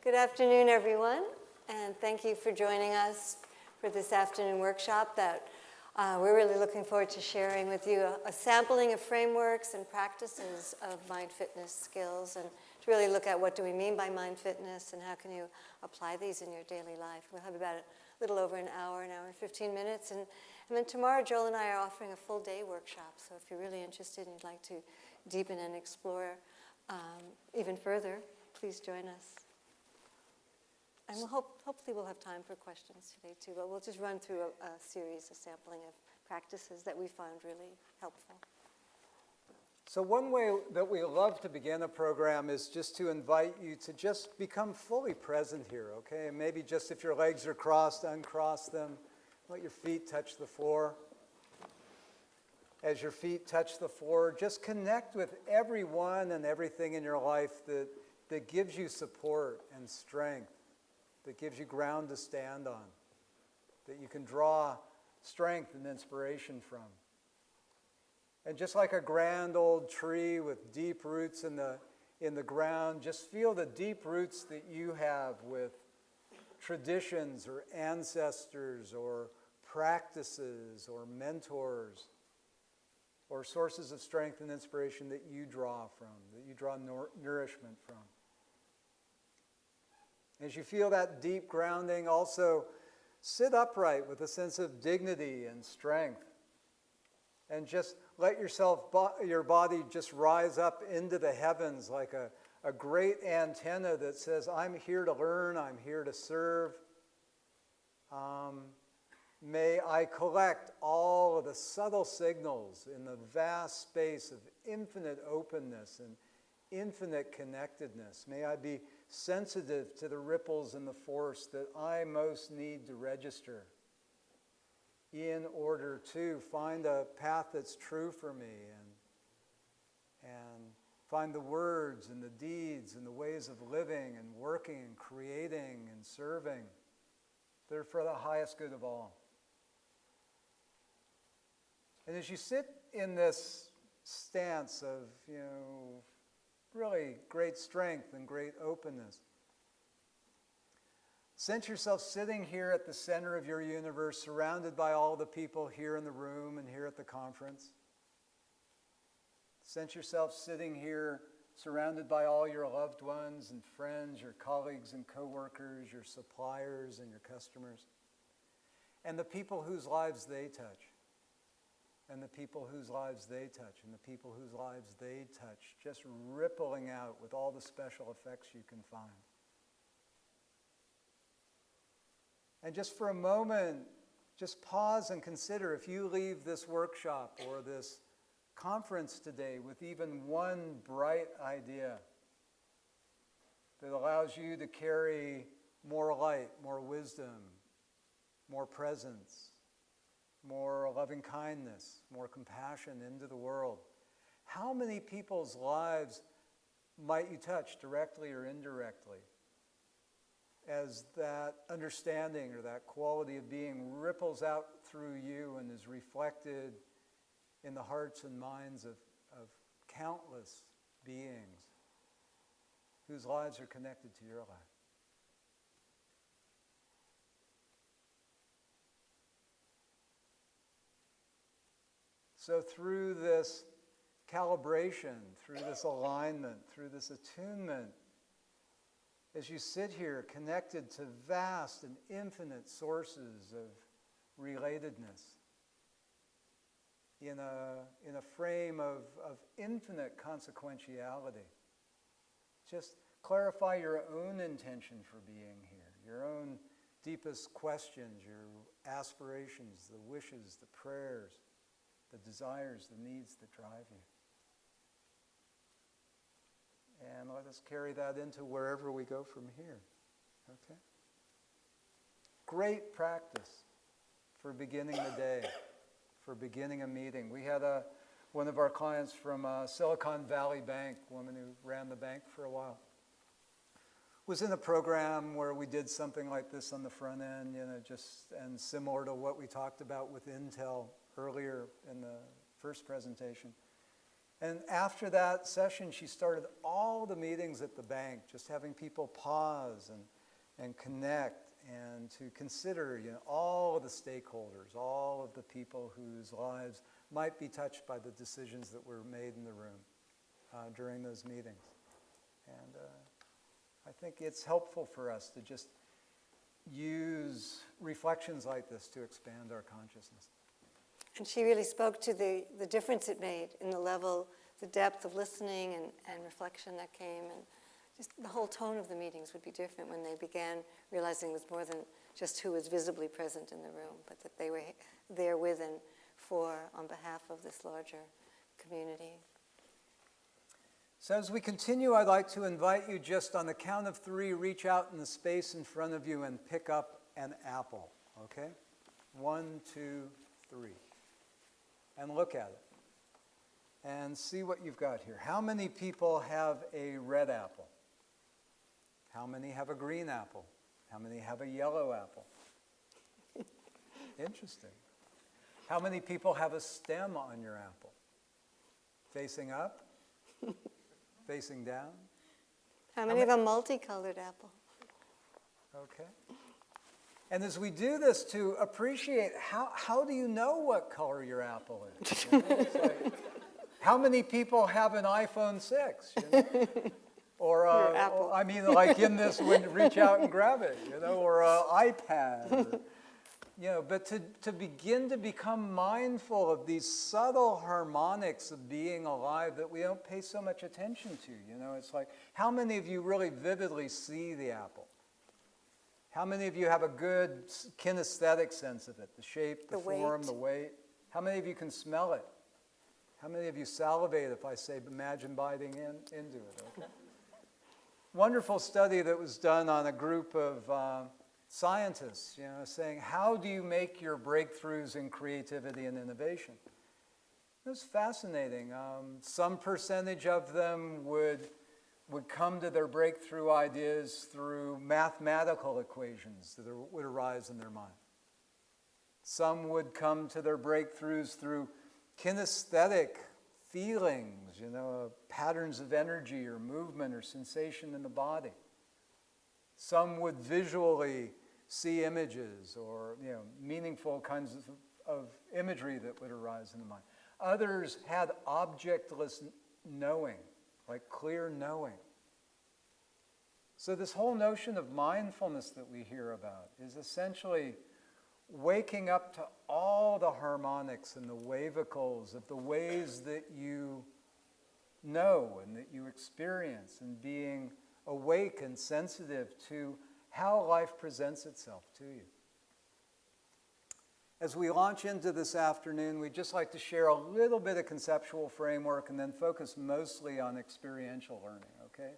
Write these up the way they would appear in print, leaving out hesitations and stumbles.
Good afternoon, everyone, and thank you for joining us for this afternoon workshop that we're really looking forward to sharing with you a sampling of frameworks and practices of mind fitness skills, and to really look at what do we mean by mind fitness and how can you apply these in your daily life. We'll have about a little over an hour and 15 minutes, and then tomorrow Joel and I are offering a full day workshop, so if you're really interested and you'd like to deepen and explore even further, please join us. And hopefully we'll have time for questions today too, but we'll just run through a series, a sampling of practices that we found really helpful. So one way that we love to begin a program is just to invite you to just become fully present here, okay? And maybe just if your legs are crossed, uncross them. Let your feet touch the floor. As your feet touch the floor, just connect with everyone and everything in your life that gives you support and strength, that gives you ground to stand on, that you can draw strength and inspiration from. And just like a grand old tree with deep roots in the ground, just feel the deep roots that you have with traditions or ancestors or practices or mentors or sources of strength and inspiration that you draw from, that you draw nourishment from. As you feel that deep grounding, also sit upright with a sense of dignity and strength. And just let your body just rise up into the heavens like a great antenna that says, I'm here to learn, I'm here to serve. May I collect all of the subtle signals in the vast space of infinite openness and infinite connectedness. May I be sensitive to the ripples in the force that I most need to register in order to find a path that's true for me and find the words and the deeds and the ways of living and working and creating and serving that are for the highest good of all. And as you sit in this stance of, really great strength and great openness, sense yourself sitting here at the center of your universe, surrounded by all the people here in the room and here at the conference. Sense yourself sitting here, surrounded by all your loved ones and friends, your colleagues and coworkers, your suppliers and your customers, and the people whose lives they touch. And the people whose lives they touch, and the people whose lives they touch, just rippling out with all the special effects you can find. And just for a moment, just pause and consider if you leave this workshop or this conference today with even one bright idea that allows you to carry more light, more wisdom, more presence, more loving kindness, more compassion into the world. How many people's lives might you touch directly or indirectly as that understanding or that quality of being ripples out through you and is reflected in the hearts and minds of countless beings whose lives are connected to your life? So through this calibration, through this alignment, through this attunement, as you sit here connected to vast and infinite sources of relatedness, in a frame of infinite consequentiality, just clarify your own intention for being here, your own deepest questions, your aspirations, the wishes, the prayers, the desires, the needs that drive you. And let us carry that into wherever we go from here. Okay? Great practice for beginning the day, for beginning a meeting. We had one of our clients from Silicon Valley Bank, a woman who ran the bank for a while, was in a program where we did something like this on the front end, and similar to what we talked about with Intel earlier in the first presentation. And after that session, she started all the meetings at the bank, just having people pause and connect and to consider, all of the stakeholders, all of the people whose lives might be touched by the decisions that were made in the room during those meetings. And I think it's helpful for us to just use reflections like this to expand our consciousness. And she really spoke to the difference it made in the level, the depth of listening and reflection that came. And just the whole tone of the meetings would be different when they began realizing it was more than just who was visibly present in the room, but that they were there with and for, on behalf of this larger community. So as we continue, I'd like to invite you just on the count of 3, reach out in the space in front of you and pick up an apple, okay? 1, 2, 3. And look at it. And see what you've got here. How many people have a red apple? How many have a green apple? How many have a yellow apple? Interesting. How many people have a stem on your apple? Facing up? Facing down? How many have a multicolored apple? Okay. And as we do this, to appreciate, how do you know what color your apple is? It's like, how many people have an iPhone 6? Or, I mean, like in this, when reach out and grab it, or an iPad. But to begin to become mindful of these subtle harmonics of being alive that we don't pay so much attention to. It's like, how many of you really vividly see the apple? How many of you have a good kinesthetic sense of it? The shape, the form, the weight. How many of you can smell it? How many of you salivate if I say, imagine biting into it? Okay. Wonderful study that was done on a group of scientists, saying, how do you make your breakthroughs in creativity and innovation? It was fascinating. Some percentage of them would come to their breakthrough ideas through mathematical equations that would arise in their mind. Some would come to their breakthroughs through kinesthetic feelings, patterns of energy or movement or sensation in the body. Some would visually see images or meaningful kinds of imagery that would arise in the mind. Others had objectless knowing, like clear knowing. So this whole notion of mindfulness that we hear about is essentially waking up to all the harmonics and the wavicles of the ways that you know and that you experience, and being awake and sensitive to how life presents itself to you. As we launch into this afternoon, we'd just like to share a little bit of conceptual framework and then focus mostly on experiential learning, okay?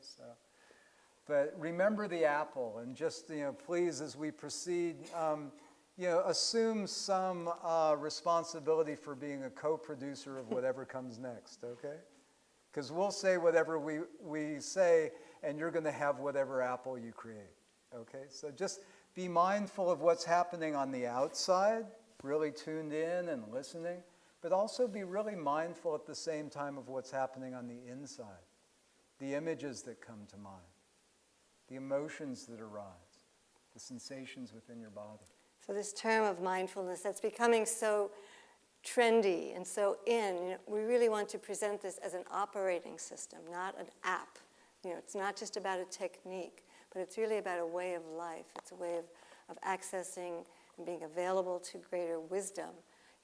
But remember the apple, and just, please, as we proceed, assume some responsibility for being a co-producer of whatever comes next, okay? Because we'll say whatever we say, and you're going to have whatever apple you create, okay? So just be mindful of what's happening on the outside, really tuned in and listening, but also be really mindful at the same time of what's happening on the inside, the images that come to mind, the emotions that arise, the sensations within your body. So this term of mindfulness that's becoming so trendy and so in, we really want to present this as an operating system, not an app. It's not just about a technique, but it's really about a way of life. It's a way of accessing and being available to greater wisdom.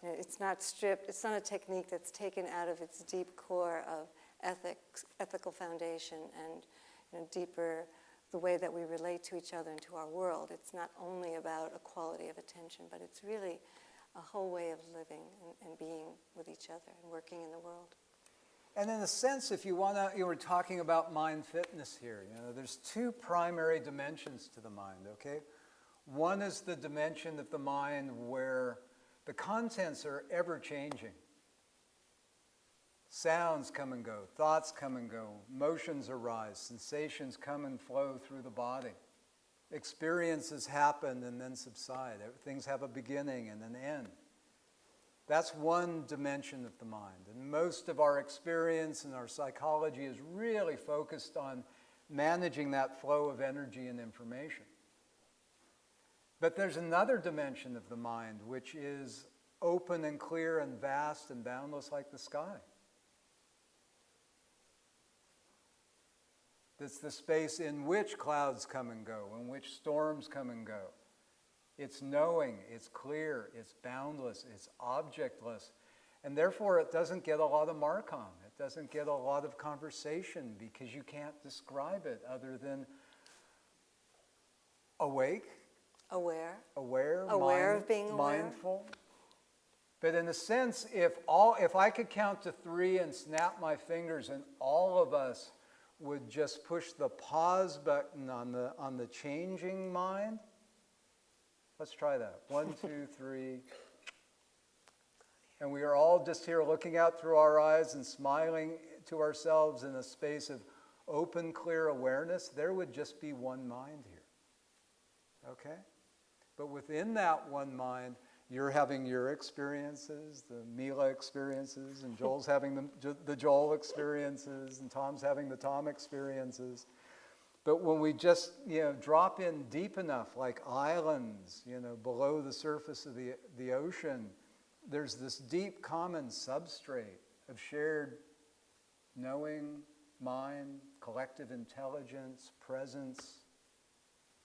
It's not stripped, it's not a technique that's taken out of its deep core of ethical foundation and deeper the way that we relate to each other and to our world. It's not only about a quality of attention, but it's really a whole way of living and being with each other and working in the world. And in a sense, if you were talking about mind fitness here, there's 2 primary dimensions to the mind, okay? One is the dimension of the mind where the contents are ever changing. Sounds come and go, thoughts come and go, emotions arise, sensations come and flow through the body. Experiences happen and then subside. Things have a beginning and an end. That's one dimension of the mind. And most of our experience and our psychology is really focused on managing that flow of energy and information. But there's another dimension of the mind which is open and clear and vast and boundless like the sky. It's the space in which clouds come and go, in which storms come and go. It's knowing, it's clear, it's boundless, it's objectless, and therefore it doesn't get a lot of mark-on. It doesn't get a lot of conversation because you can't describe it other than awake, aware, of being aware. mindful. But in a sense, if I could count to 3 and snap my fingers and all of us would just push the pause button on the changing mind. Let's try that. 1, 2, 3. And we are all just here looking out through our eyes and smiling to ourselves in a space of open, clear awareness. There would just be one mind here. Okay? But within that one mind, you're having your experiences, the Mila experiences, and Joel's having the Joel experiences, and Tom's having the Tom experiences. But when we just, drop in deep enough, like islands, below the surface of the ocean, there's this deep common substrate of shared knowing, mind, collective intelligence, presence,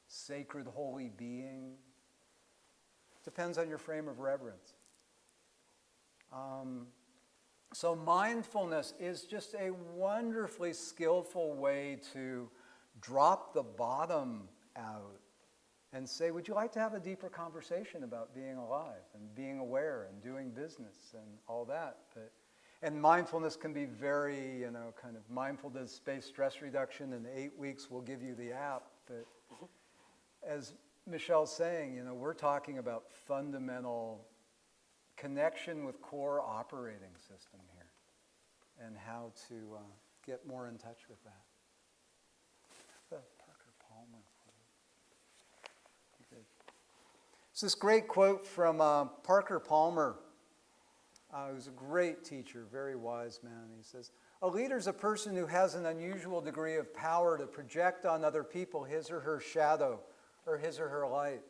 sacred holy being. Depends on your frame of reverence. So mindfulness is just a wonderfully skillful way to drop the bottom out and say, would you like to have a deeper conversation about being alive and being aware and doing business and all that? And mindfulness can be very, kind of mindfulness-based stress reduction. In 8 weeks, we'll give you the app. But as Michelle's saying, we're talking about fundamental connection with core operating system here and how to get more in touch with that. The Parker Palmer quote. Good. It's this great quote from Parker Palmer, who's a great teacher, very wise man. He says, "A leader is a person who has an unusual degree of power to project on other people his or her shadow or his or her light.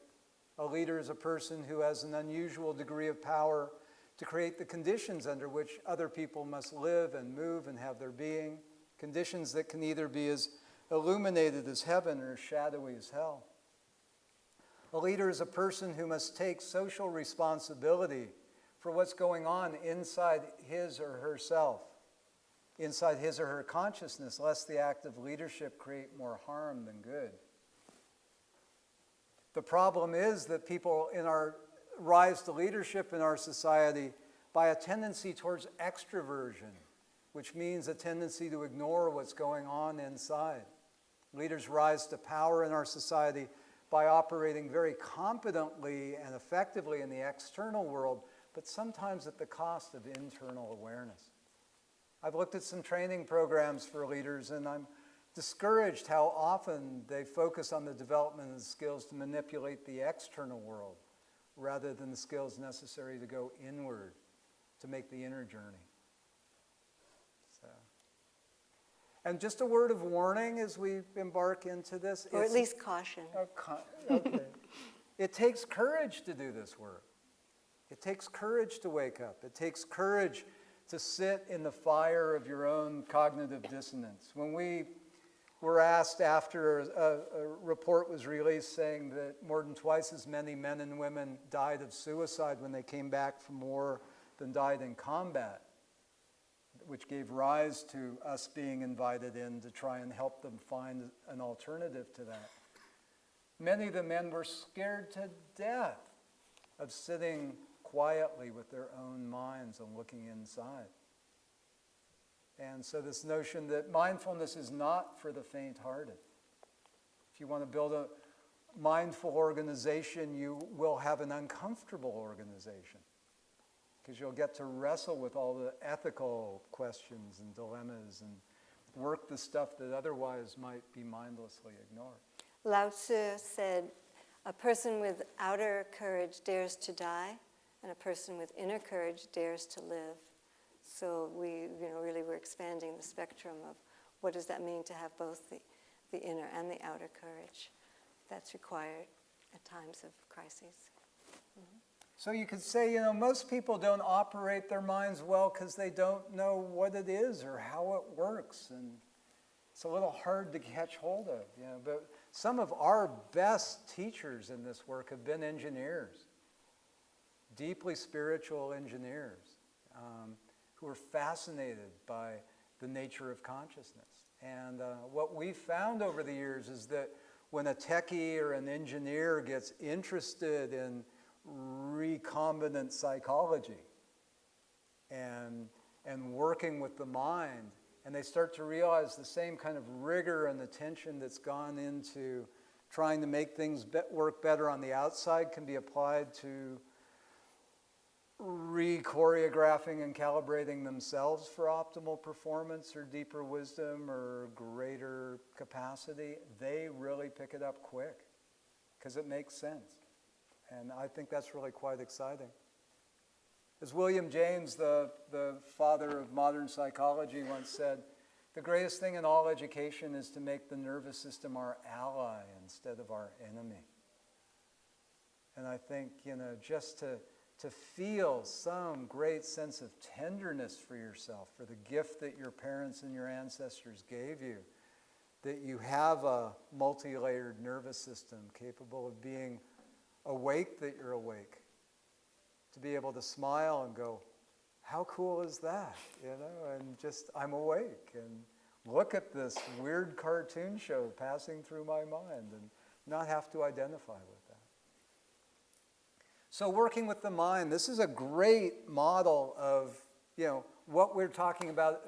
A leader is a person who has an unusual degree of power to create the conditions under which other people must live and move and have their being, conditions that can either be as illuminated as heaven or as shadowy as hell. A leader is a person who must take social responsibility for what's going on inside his or herself, inside his or her consciousness, lest the act of leadership create more harm than good. The problem is that people in our rise to leadership in our society by a tendency towards extroversion, which means a tendency to ignore what's going on inside. Leaders rise to power in our society by operating very competently and effectively in the external world, but sometimes at the cost of internal awareness. I've looked at some training programs for leaders, and I'm discouraged how often they focus on the development of the skills to manipulate the external world rather than the skills necessary to go inward, to make the inner journey. And just a word of warning as we embark into this. Or at least caution. Okay. It takes courage to do this work. It takes courage to wake up. It takes courage to sit in the fire of your own cognitive dissonance. When we were asked after a report was released saying that more than twice as many men and women died of suicide when they came back from war than died in combat, which gave rise to us being invited in to try and help them find an alternative to that. Many of the men were scared to death of sitting quietly with their own minds and looking inside. And so this notion that mindfulness is not for the faint-hearted. If you want to build a mindful organization, you will have an uncomfortable organization because you'll get to wrestle with all the ethical questions and dilemmas and work the stuff that otherwise might be mindlessly ignored. Lao Tzu said, "A person with outer courage dares to die, and a person with inner courage dares to live. So we, really we're expanding the spectrum of what does that mean to have both the inner and the outer courage that's required at times of crises. So you could say, most people don't operate their minds well because they don't know what it is or how it works, and it's a little hard to catch hold of. But some of our best teachers in this work have been engineers, deeply spiritual engineers, who are fascinated by the nature of consciousness. And what we've found over the years is that when a techie or an engineer gets interested in recombinant psychology and working with the mind, and they start to realize the same kind of rigor and attention that's gone into trying to make things work better on the outside can be applied to re-choreographing and calibrating themselves for optimal performance or deeper wisdom or greater capacity, they really pick it up quick because it makes sense. And I think that's really quite exciting. As William James, the father of modern psychology, once said, the greatest thing in all education is to make the nervous system our ally instead of our enemy. And I think, just to feel some great sense of tenderness for yourself, for the gift that your parents and your ancestors gave you, that you have a multi-layered nervous system capable of being awake that you're awake, to be able to smile and go, how cool is that? And just, I'm awake, and look at this weird cartoon show passing through my mind, and not have to identify with that. So working with the mind, this is a great model of, what we're talking about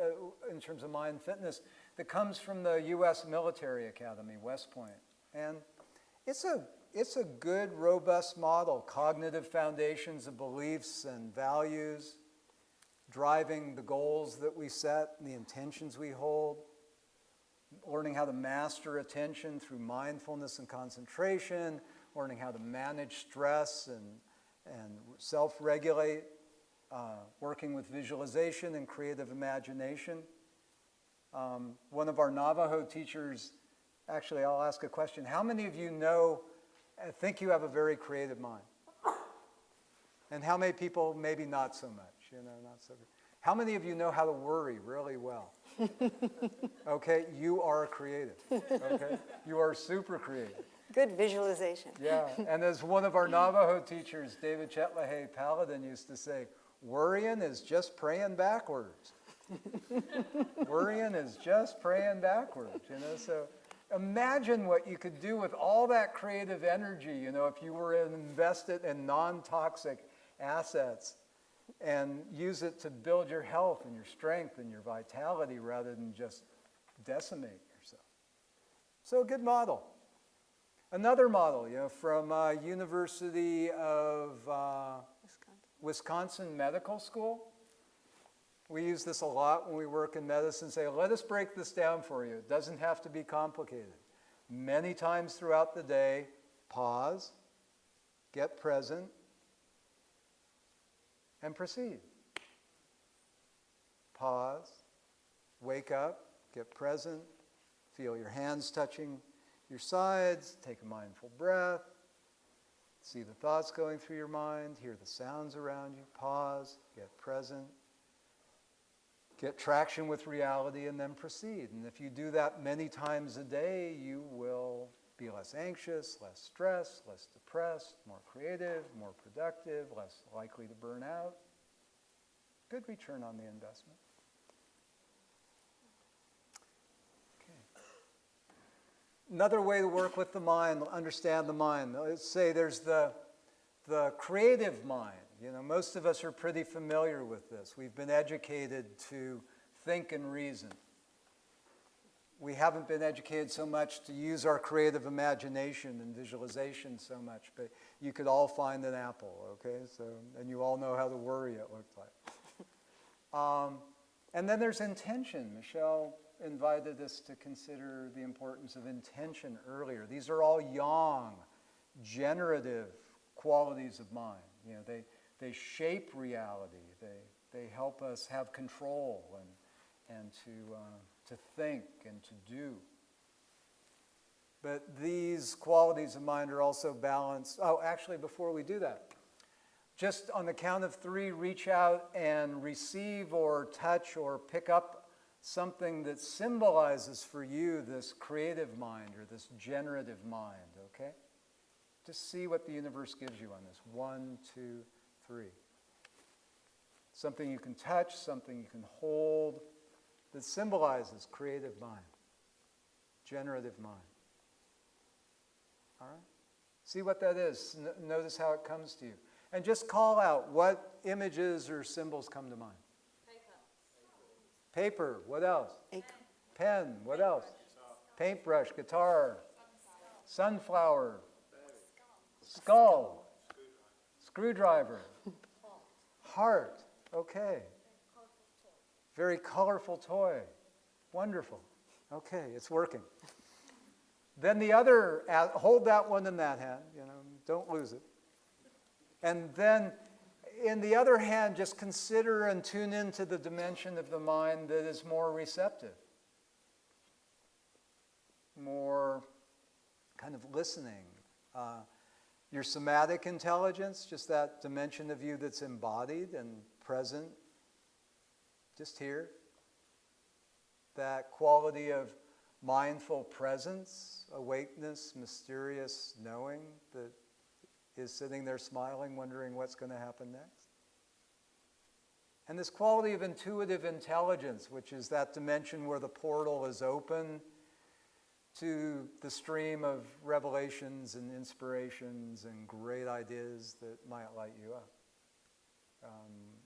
in terms of mind fitness that comes from the U.S. Military Academy, West Point. And it's a good, robust model. Cognitive foundations of beliefs and values, driving the goals that we set and the intentions we hold, learning how to master attention through mindfulness and concentration, learning how to manage stress and self-regulate, working with visualization and creative imagination. One of our Navajo teachers, actually I'll ask a question. How many of you think you have a very creative mind? And how many people maybe not so much, not so good? How many of you know how to worry really well? Okay, you are creative, okay? You are super creative. Good visualization. Yeah, and as one of our Navajo teachers, David Chetlahay Paladin, used to say, worrying is just praying backwards. Worrying is just praying backwards, so imagine what you could do with all that creative energy, if you were invested in non-toxic assets and use it to build your health and your strength and your vitality rather than just decimate yourself. So a good model. Another model, from University of Wisconsin Medical School. We use this a lot when we work in medicine. Say, let us break this down for you. It doesn't have to be complicated. Many times throughout the day, pause, get present, and proceed. Pause, wake up, get present, feel your hands touching your sides, take a mindful breath, see the thoughts going through your mind, hear the sounds around you, pause, get present, get traction with reality, and then proceed. And if you do that many times a day, you will be less anxious, less stressed, less depressed, more creative, more productive, less likely to burn out. Good return on the investment. Another way to work with the mind, understand the mind. Let's say there's the creative mind. Most of us are pretty familiar with this. We've been educated to think and reason. We haven't been educated so much to use our creative imagination and visualization so much, but you could all find an apple, okay? And you all know how to worry, it looked like. And then there's intention. Michelle invited us to consider the importance of intention earlier. These are all yang, generative qualities of mind. They They shape reality. They help us have control and to think and to do. But these qualities of mind are also balanced. Oh, actually, before we do that, just on the count of 3, reach out and receive or touch or pick up something that symbolizes for you this creative mind or this generative mind, okay? Just see what the universe gives you on this. 1, 2, 3. Something you can touch, something you can hold, that symbolizes creative mind, generative mind. All right? See what that is. Notice how it comes to you. And just call out what images or symbols come to mind. Paper. What else? Pen. What else? Paintbrush, guitar, sunflower, skull, screwdriver, heart. Okay. Very colorful toy. Wonderful. Okay, it's working. Then the other, hold that one in that hand, don't lose it. And then in the other hand, just consider and tune into the dimension of the mind that is more receptive, more kind of listening. Your somatic intelligence, just that dimension of you that's embodied and present, just here. That quality of mindful presence, awakeness, mysterious knowing that is sitting there smiling, wondering what's going to happen next. And this quality of intuitive intelligence, which is that dimension where the portal is open to the stream of revelations and inspirations and great ideas that might light you up.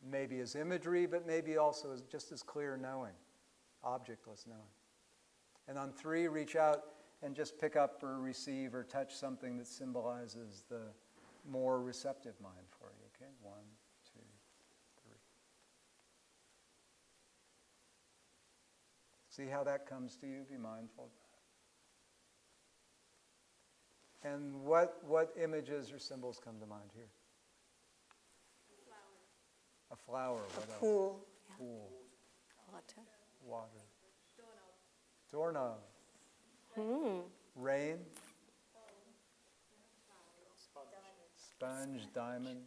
Maybe as imagery, but maybe also as just as clear knowing, objectless knowing. And on 3, reach out and just pick up or receive or touch something that symbolizes the more receptive mind for you. Okay? 1, 2, 3. See how that comes to you? Be mindful of that. And what images or symbols come to mind here? A flower. What else? Pool. Pool. Water. Water. Doorknob. Mm. Rain. Sponge, diamond.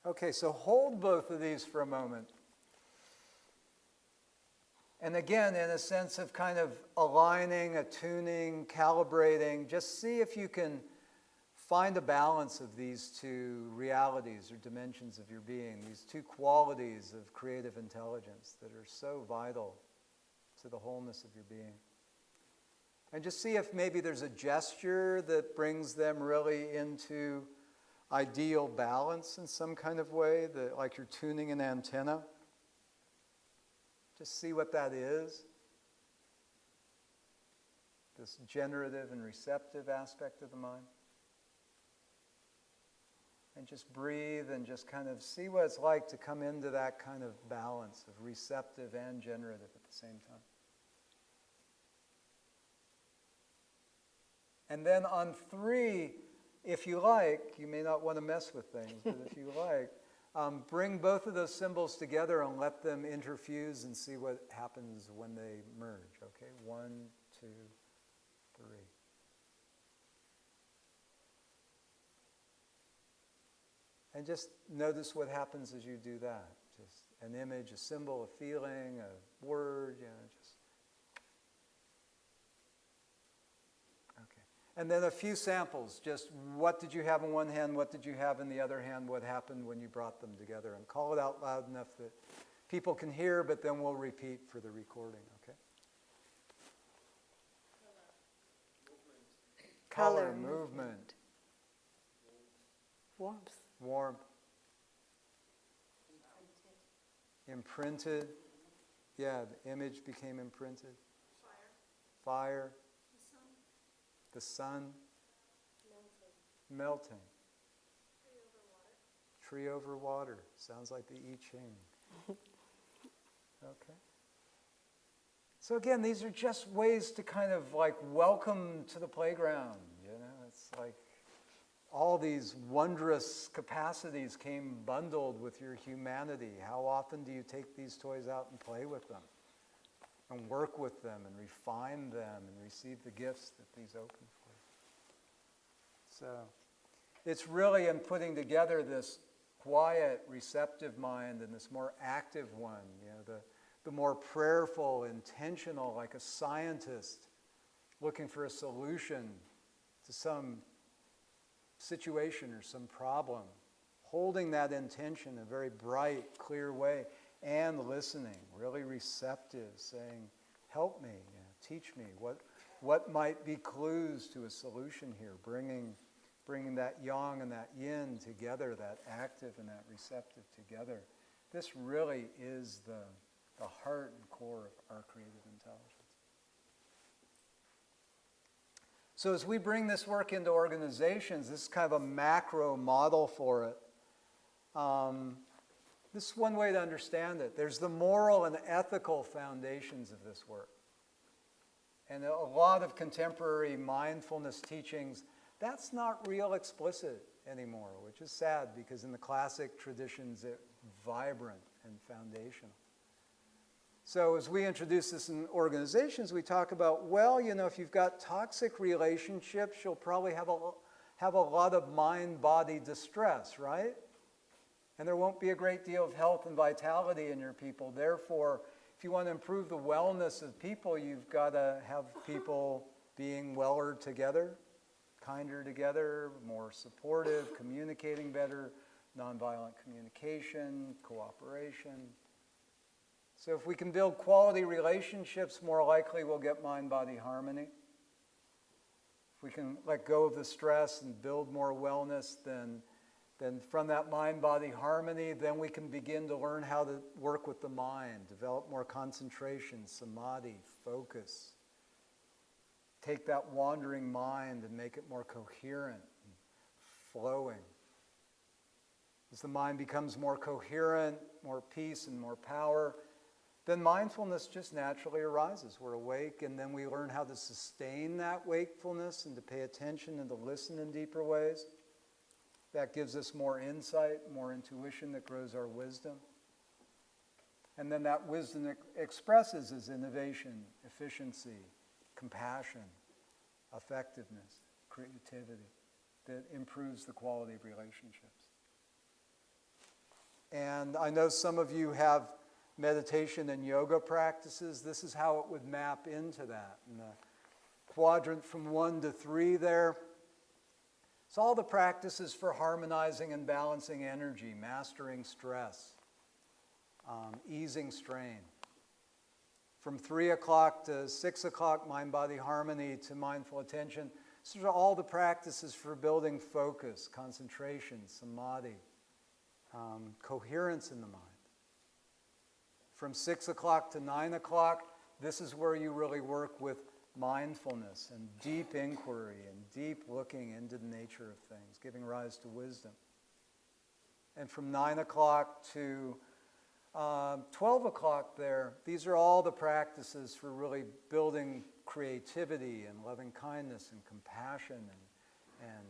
Okay, so hold both of these for a moment. And again, in a sense of kind of aligning, attuning, calibrating, just see if you can find a balance of these 2 realities or dimensions of your being, these 2 qualities of creative intelligence that are so vital to the wholeness of your being. And just see if maybe there's a gesture that brings them really into ideal balance in some kind of way, that, like you're tuning an antenna. Just see what that is. This generative and receptive aspect of the mind. And just breathe and just kind of see what it's like to come into that kind of balance of receptive and generative at the same time. And then on 3, if you like, you may not want to mess with things, but if you like, bring both of those symbols together and let them interfuse and see what happens when they merge. Okay, 1, 2, 3. And just notice what happens as you do that. Just an image, a symbol, a feeling, a word, just. Okay. And then a few samples. Just what did you have in one hand, what did you have in the other hand, what happened when you brought them together. And call it out loud enough that people can hear, but then we'll repeat for the recording, okay? Color, movement. Warmth. Warmth. Imprinted. Yeah, the image became imprinted. Fire. The sun. Melting. Tree over water. Sounds like the I Ching. Okay. So again, these are just ways to kind of like welcome to the playground, It's like all these wondrous capacities came bundled with your humanity. How often do you take these toys out and play with them and work with them and refine them and receive the gifts that these open for you? So it's really in putting together this quiet, receptive mind and this more active one, the more prayerful, intentional, like a scientist looking for a solution to some situation or some problem, holding that intention in a very bright, clear way, and listening, really receptive, saying, help me, teach me, what might be clues to a solution here, bringing that yang and that yin together, that active and that receptive together. This really is the heart and core of our creative intelligence. So as we bring this work into organizations, this is kind of a macro model for it. This is one way to understand it. There's the moral and ethical foundations of this work. And a lot of contemporary mindfulness teachings, that's not real explicit anymore, which is sad because in the classic traditions it's vibrant and foundational. So as we introduce this in organizations, we talk about, well, if you've got toxic relationships, you'll probably have a lot of mind-body distress, right? And there won't be a great deal of health and vitality in your people. Therefore, if you want to improve the wellness of people, you've got to have people being weller together, kinder together, more supportive, communicating better, nonviolent communication, cooperation. So if we can build quality relationships, more likely we'll get mind-body harmony. If we can let go of the stress and build more wellness, then from that mind-body harmony, then we can begin to learn how to work with the mind, develop more concentration, samadhi, focus. Take that wandering mind and make it more coherent and flowing. As the mind becomes more coherent, more peace and more power, then mindfulness just naturally arises. We're awake, and then we learn how to sustain that wakefulness and to pay attention and to listen in deeper ways. That gives us more insight, more intuition that grows our wisdom. And then that wisdom expresses as innovation, efficiency, compassion, effectiveness, creativity, that improves the quality of relationships. And I know some of you have meditation and yoga practices. This is how it would map into that. And the quadrant from 1 to 3 there. It's all the practices for harmonizing and balancing energy, mastering stress, easing strain. From 3 o'clock to 6 o'clock, mind-body harmony to mindful attention. These are all the practices for building focus, concentration, samadhi, coherence in the mind. From 6 o'clock to 9 o'clock, this is where you really work with mindfulness and deep inquiry and deep looking into the nature of things, giving rise to wisdom. And from 9 o'clock to 12 o'clock there, these are all the practices for really building creativity and loving kindness and compassion and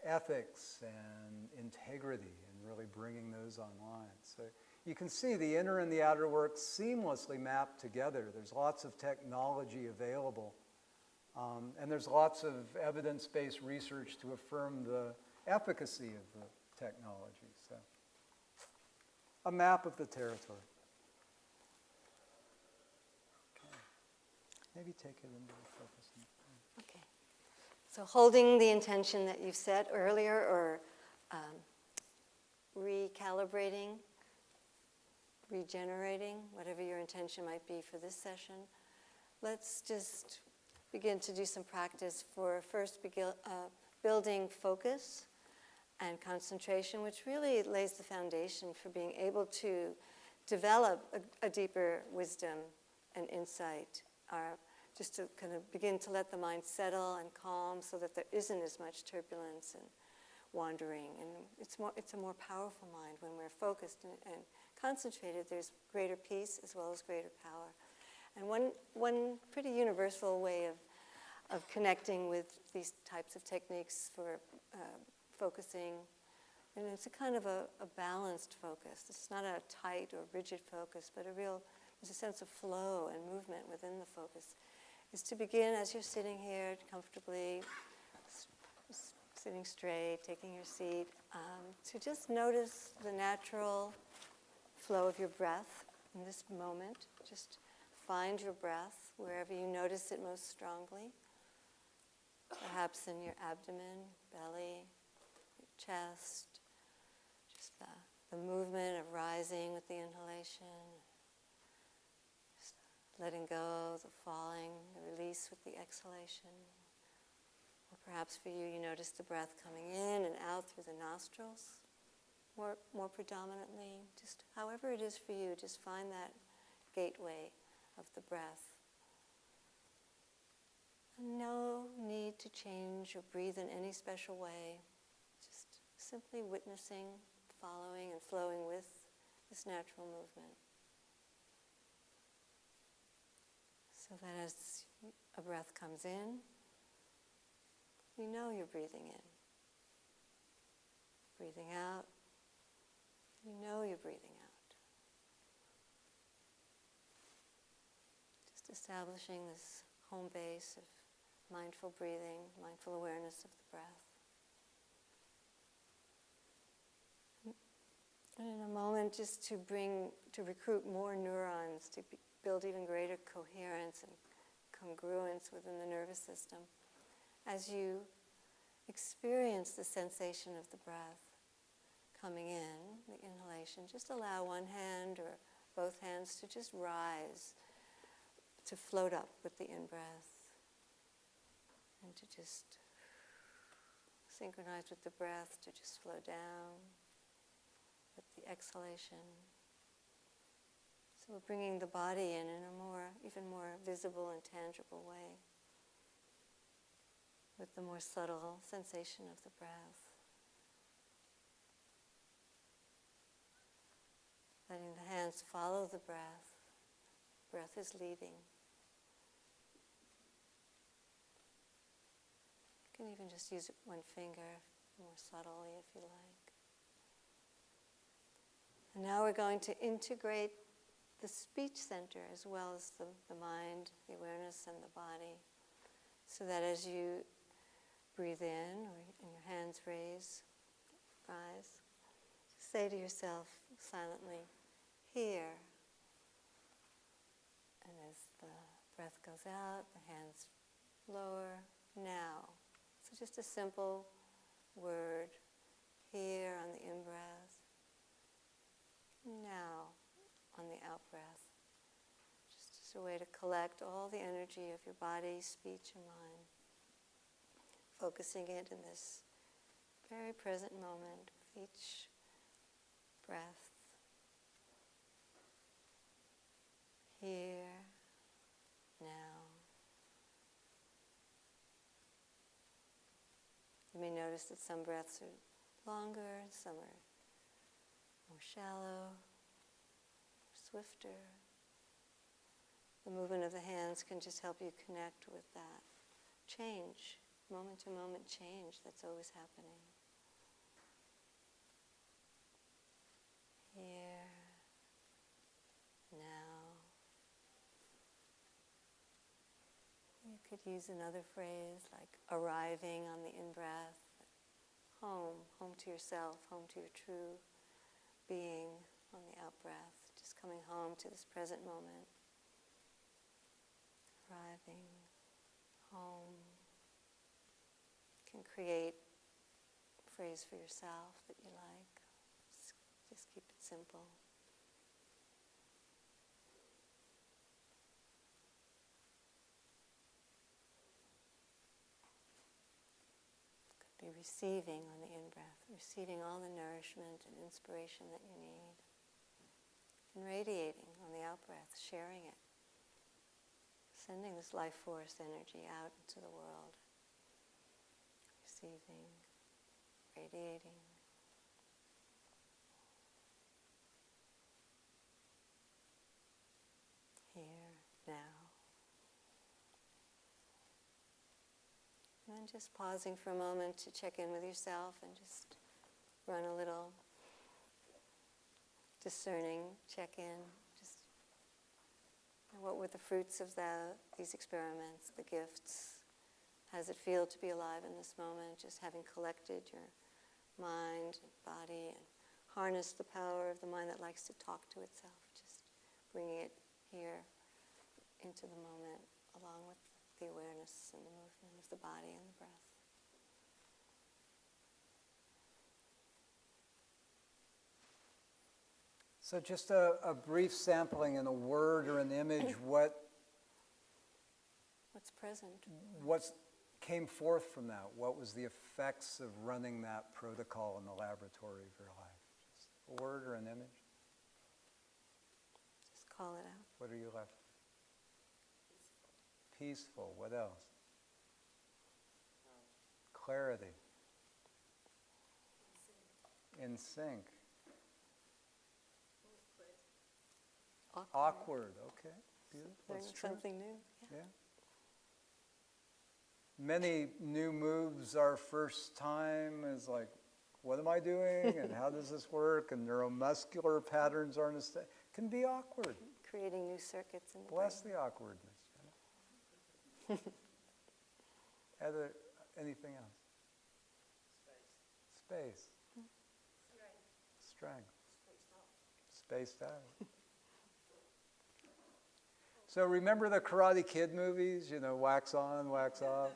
ethics and integrity and really bringing those online. So you can see the inner and the outer work seamlessly mapped together. There's lots of technology available. And there's lots of evidence-based research to affirm the efficacy of the technology. So, a map of the territory. Okay. Maybe take it into the focus. Okay. So holding the intention that you've set earlier, or recalibrating, regenerating, whatever your intention might be for this session, let's just begin to do some practice for first building focus and concentration, which really lays the foundation for being able to develop a deeper wisdom and insight, just to kind of begin to let the mind settle and calm so that there isn't as much turbulence and wandering. And it's a more powerful mind when we're focused and concentrated. There's greater peace as well as greater power. And one pretty universal way of connecting with these types of techniques for focusing, and it's a kind of a balanced focus. It's not a tight or rigid focus, but there's a sense of flow and movement within the focus. Is to begin as you're sitting here comfortably, sitting straight, taking your seat, to just notice the natural flow of your breath in this moment. Just find your breath wherever you notice it most strongly. Perhaps in your abdomen, belly, your chest. Just the movement of rising with the inhalation. Just letting go, the falling, the release with the exhalation. Or perhaps for you, you notice the breath coming in and out through the nostrils. More predominantly, just however it is for you, just find that gateway of the breath. And no need to change or breathe in any special way, just simply witnessing, following, and flowing with this natural movement. So that as a breath comes in, you know you're breathing in. Breathing out, you know you're breathing out. Just establishing this home base of mindful breathing, mindful awareness of the breath. And in a moment, just to recruit more neurons, to build even greater coherence and congruence within the nervous system. As you experience the sensation of the breath coming in, the inhalation, just allow one hand or both hands to just rise, to float up with the in-breath, and to just synchronize with the breath, to just flow down with the exhalation. So we're bringing the body in a even more visible and tangible way, with the more subtle sensation of the breath. Letting the hands follow the breath. Breath is leading. You can even just use one finger more subtly if you like. And now we're going to integrate the speech center as well as the mind, the awareness, and the body. So that as you breathe in, or your hands rise, say to yourself silently, here. And as the breath goes out, the hands lower, now. So just a simple word, here on the in-breath, now on the out-breath. Just as a way to collect all the energy of your body, speech, and mind. Focusing it in this very present moment of each breath. Here, now. You may notice that some breaths are longer, some are more shallow, swifter. The movement of the hands can just help you connect with that change, moment-to-moment change that's always happening. Here, now. You could use another phrase like arriving on the in-breath, home to yourself, home to your true being on the out-breath, just coming home to this present moment. Arriving, home. You can create a phrase for yourself that you like. Just keep it simple. Be receiving on the in-breath, receiving all the nourishment and inspiration that you need. And radiating on the out-breath, sharing it. Sending this life force energy out into the world. Receiving, radiating. Here, now. And then And just pausing for a moment to check in with yourself and just run a little discerning check-in. Just what were the fruits of these experiments, the gifts? How does it feel to be alive in this moment? Just having collected your mind and body and harnessed the power of the mind that likes to talk to itself. Just bringing it here into the moment along with the awareness and the movement of the body and the breath. So just a brief sampling in a word or an image, what's present? What came forth from that? What was the effects of running that protocol in the laboratory of your life? Just a word or an image? Just call it out. What are you left with? Peaceful. What else? Clarity. In sync. Awkward. Okay. Beautiful. Learning something new. Yeah. Many new moves our first time is like, what am I doing? And how does this work? And neuromuscular patterns aren't as can be awkward. Creating new circuits in the Bless brain. the awkwardness. Anything else? Space. Strength. Spaced out. So remember the Karate Kid movies? You know, wax on, wax off.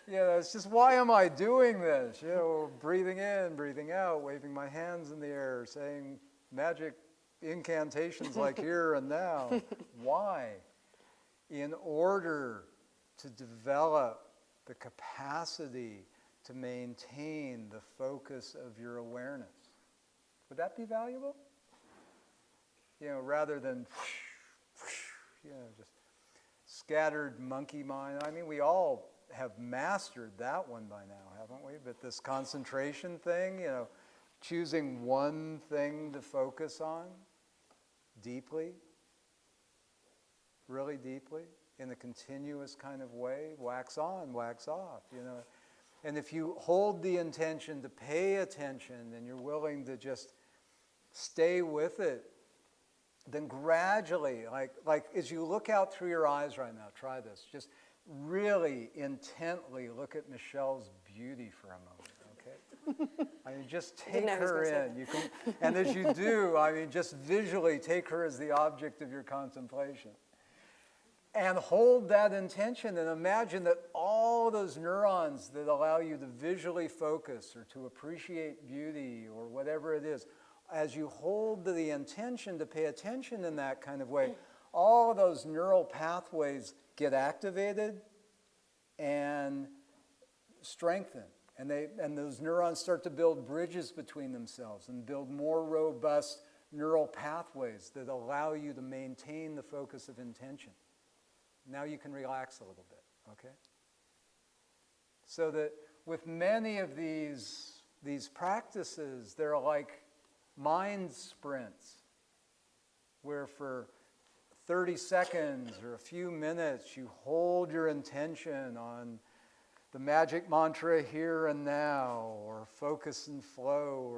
It's just, why am I doing this? You know, breathing in, breathing out, waving my hands in the air, saying magic incantations like here and now. Why? In order to develop the capacity to maintain the focus of your awareness. Would that be valuable? You know, rather than just scattered monkey mind. I mean, we all have mastered that one by now, haven't we? But this concentration thing, you know, choosing one thing to focus on deeply, really deeply, in a continuous kind of way, wax on, wax off, you know. And if you hold the intention to pay attention and you're willing to just stay with it, then gradually, like as you look out through your eyes right now, try this. Just really intently look at Michelle's beauty for a moment, okay? I mean, just take her in. You can, and as you do, I mean, just visually take her as the object of your contemplation. And hold that intention and imagine that all those neurons that allow you to visually focus or to appreciate beauty or whatever it is, as you hold the intention to pay attention in that kind of way, all of those neural pathways get activated and strengthened. And those neurons start to build bridges between themselves and build more robust neural pathways that allow you to maintain the focus of intention. Now you can relax a little bit, okay? So that with many of these practices, they're like mind sprints, where for 30 seconds or a few minutes you hold your intention on the magic mantra here and now, or focus and flow,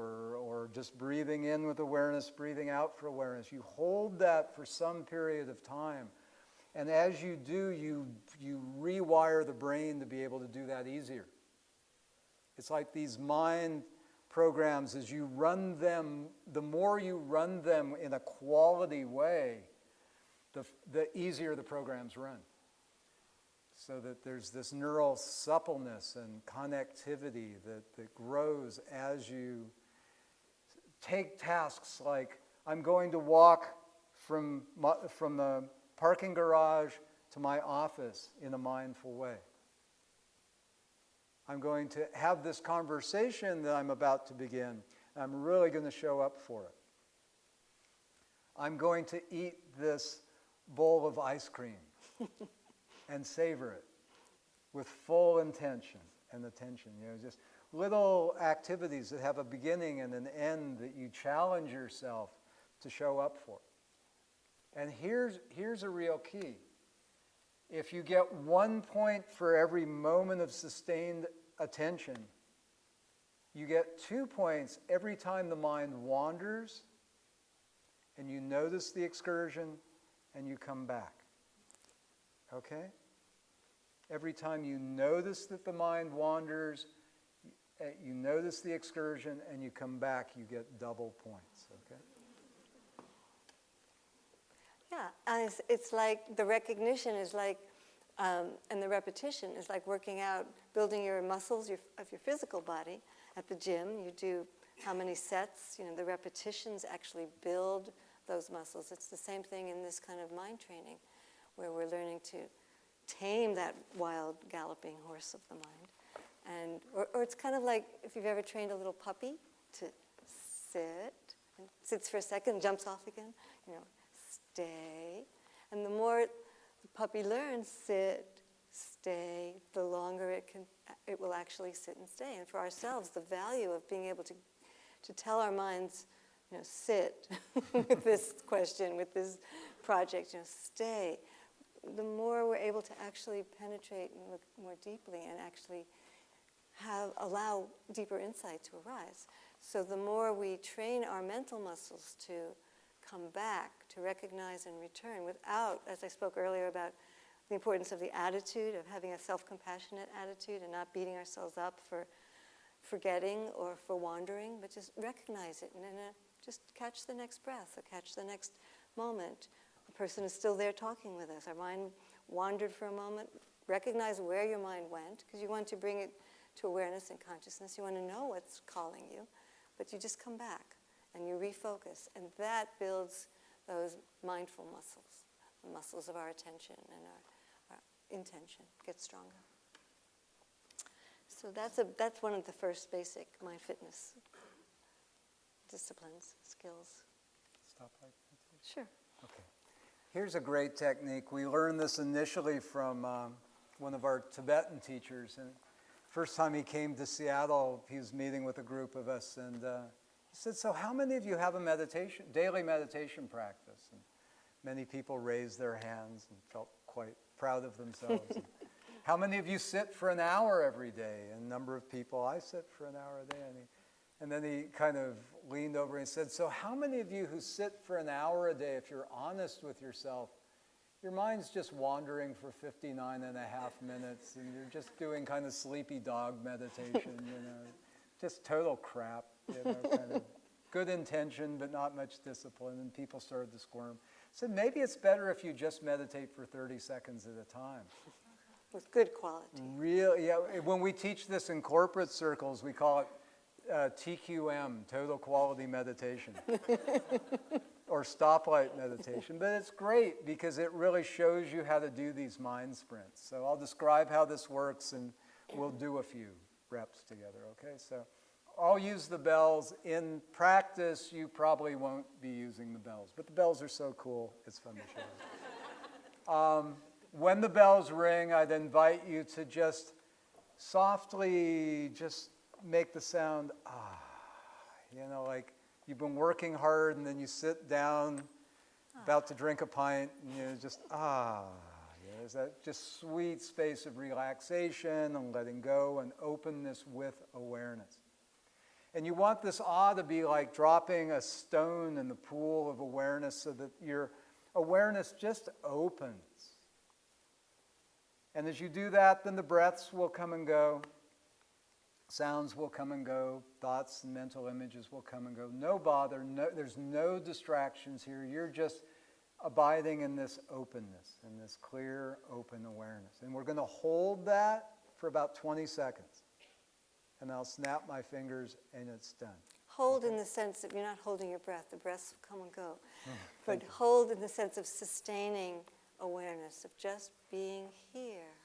or just breathing in with awareness, breathing out for awareness. You hold that for some period of time. And as you do, you rewire the brain to be able to do that easier. It's like these mind programs, as you run them, the more you run them in a quality way, the easier the programs run. So that there's this neural suppleness and connectivity that grows as you take tasks like, I'm going to walk from the parking garage to my office in a mindful way. I'm going to have this conversation that I'm about to begin. I'm really going to show up for it. I'm going to eat this bowl of ice cream and savor it with full intention and attention. You know, just little activities that have a beginning and an end that you challenge yourself to show up for. And here's a real key. if you get 1 point for every moment of sustained attention, you get 2 points every time the mind wanders and you notice the excursion and you come back. Okay? Every time you notice that the mind wanders, you notice the excursion and you come back, you get double points. Okay? Yeah, and it's like the recognition is like, and the repetition is like working out, building your muscles of your physical body. At the gym, you do how many sets, the repetitions actually build those muscles. It's the same thing in this kind of mind training, where we're learning to tame that wild galloping horse of the mind. Or it's kind of like if you've ever trained a little puppy to sit, and sits for a second, jumps off again, stay. And the more the puppy learns sit, stay, the longer it will actually sit and stay. And for ourselves, the value of being able to tell our minds, sit with this question, with this project, stay. The more we're able to actually penetrate and look more deeply and actually allow deeper insight to arise. So the more we train our mental muscles to come back, to recognize and return without, as I spoke earlier about the importance of the attitude, of having a self-compassionate attitude and not beating ourselves up for forgetting or for wandering, but just recognize it and just catch the next breath or catch the next moment. The person is still there talking with us. Our mind wandered for a moment. Recognize where your mind went, because you want to bring it to awareness and consciousness. You want to know what's calling you, but you just come back and you refocus, and that builds those mindful muscles, the muscles of our attention and our intention gets stronger. So that's one of the first basic mind fitness disciplines, skills. Stoplight meditation? Sure. Okay. Here's a great technique. We learned this initially from one of our Tibetan teachers. And first time he came to Seattle, he was meeting with a group of us, and he said, "So how many of you have a daily meditation practice?" And many people raised their hands and felt quite proud of themselves. And, how many of you sit for an hour every day? And a number of people, I sit for an hour a day. And then he kind of leaned over and said, "So how many of you who sit for an hour a day, if you're honest with yourself, your mind's just wandering for 59 and a half minutes, and you're just doing kind of sleepy dog meditation, just total crap, kind of good intention, but not much discipline." And people started to squirm. I said, "Maybe it's better if you just meditate for 30 seconds at a time." With good quality. Really, yeah. When we teach this in corporate circles, we call it TQM, total quality meditation, or stoplight meditation. But it's great because it really shows you how to do these mind sprints. So I'll describe how this works, and we'll do a few reps together, okay? So I'll use the bells. In practice, you probably won't be using the bells, but the bells are so cool, it's fun to show you. When the bells ring, I'd invite you to just softly just make the sound, like you've been working hard and then you sit down, about to drink a pint, and just, there's that just sweet space of relaxation and letting go and openness with awareness. And you want this to be like dropping a stone in the pool of awareness so that your awareness just opens. And as you do that, then the breaths will come and go. Sounds will come and go. Thoughts and mental images will come and go. No bother. There's no distractions here. You're just abiding in this openness, in this clear, open awareness. And we're going to hold that for about 20 seconds. And I'll snap my fingers and it's done. Hold in the sense that you're not holding your breath. The breaths will come and go. But hold in the sense of sustaining awareness, of just being here.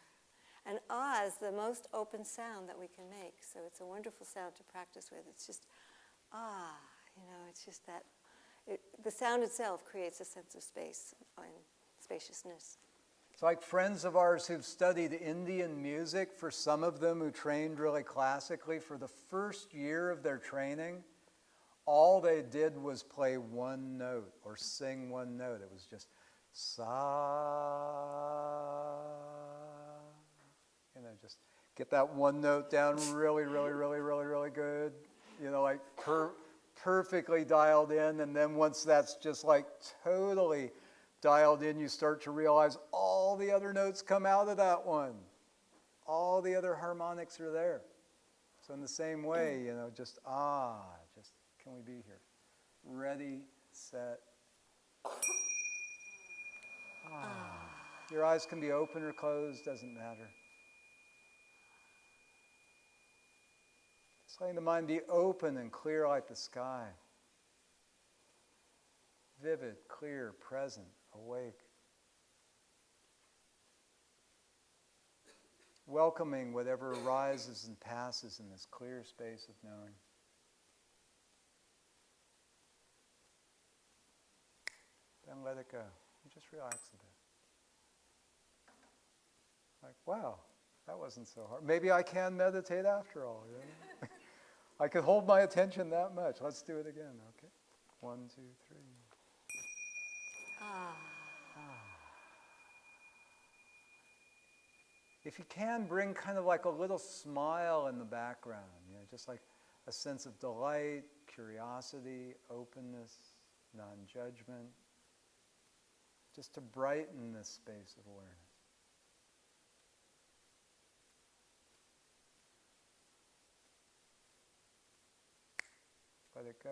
And is the most open sound that we can make. So it's a wonderful sound to practice with. It's just, it's just that. The sound itself creates a sense of space and spaciousness. It's like friends of ours who've studied Indian music. For some of them who trained really classically, for the first year of their training, all they did was play one note or sing one note. It was just Sa. Just get that one note down really, really, really, really, really good. Like perfectly dialed in. And then once that's just like totally dialed in, you start to realize all the other notes come out of that one. All the other harmonics are there. So in the same way, just can we be here? Ready, set. Your eyes can be open or closed, doesn't matter. Just letting the mind be open and clear like the sky. Vivid, clear, present, awake. Welcoming whatever arises and passes in this clear space of knowing. Then let it go. And just relax a bit. Like, wow, that wasn't so hard. Maybe I can meditate after all. I could hold my attention that much. Let's do it again, okay? 1, 2, 3. If you can, bring kind of like a little smile in the background, just like a sense of delight, curiosity, openness, non-judgment, just to brighten this space of awareness. Let it go.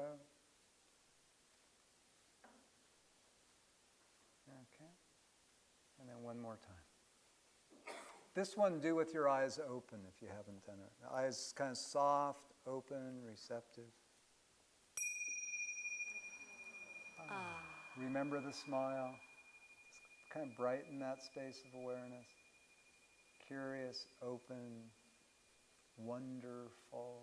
Okay. And then one more time. This one, do with your eyes open if you haven't done it. The eyes kind of soft, open, receptive. Remember the smile. Just kind of brighten that space of awareness. Curious, open, wonderful.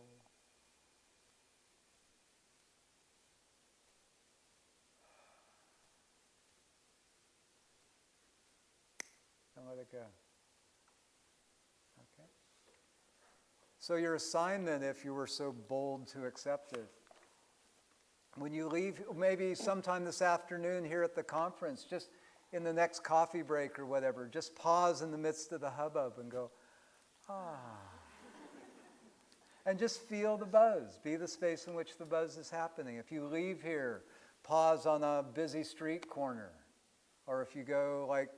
And let it go. Okay. So your assignment, if you were so bold to accept it, when you leave, maybe sometime this afternoon here at the conference, just in the next coffee break or whatever, just pause in the midst of the hubbub and go, and just feel the buzz. Be the space in which the buzz is happening. If you leave here, pause on a busy street corner. Or if you go like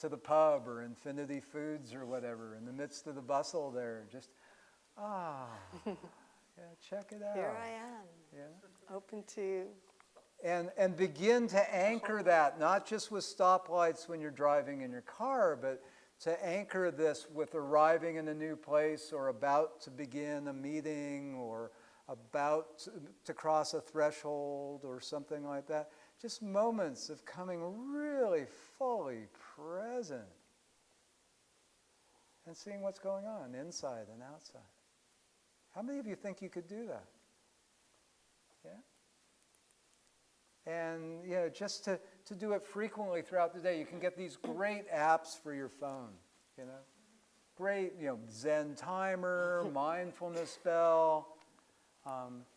to the pub or Infinity Foods or whatever, in the midst of the bustle there, just, check it out. Here I am, open to... And begin to anchor that, not just with stoplights when you're driving in your car, but to anchor this with arriving in a new place or about to begin a meeting or about to cross a threshold or something like that. Just moments of coming really fully present and seeing what's going on inside and outside. How many of you think you could do that? Yeah? And just to do it frequently throughout the day. You can get these great apps for your phone, Great, Zen timer, mindfulness bell,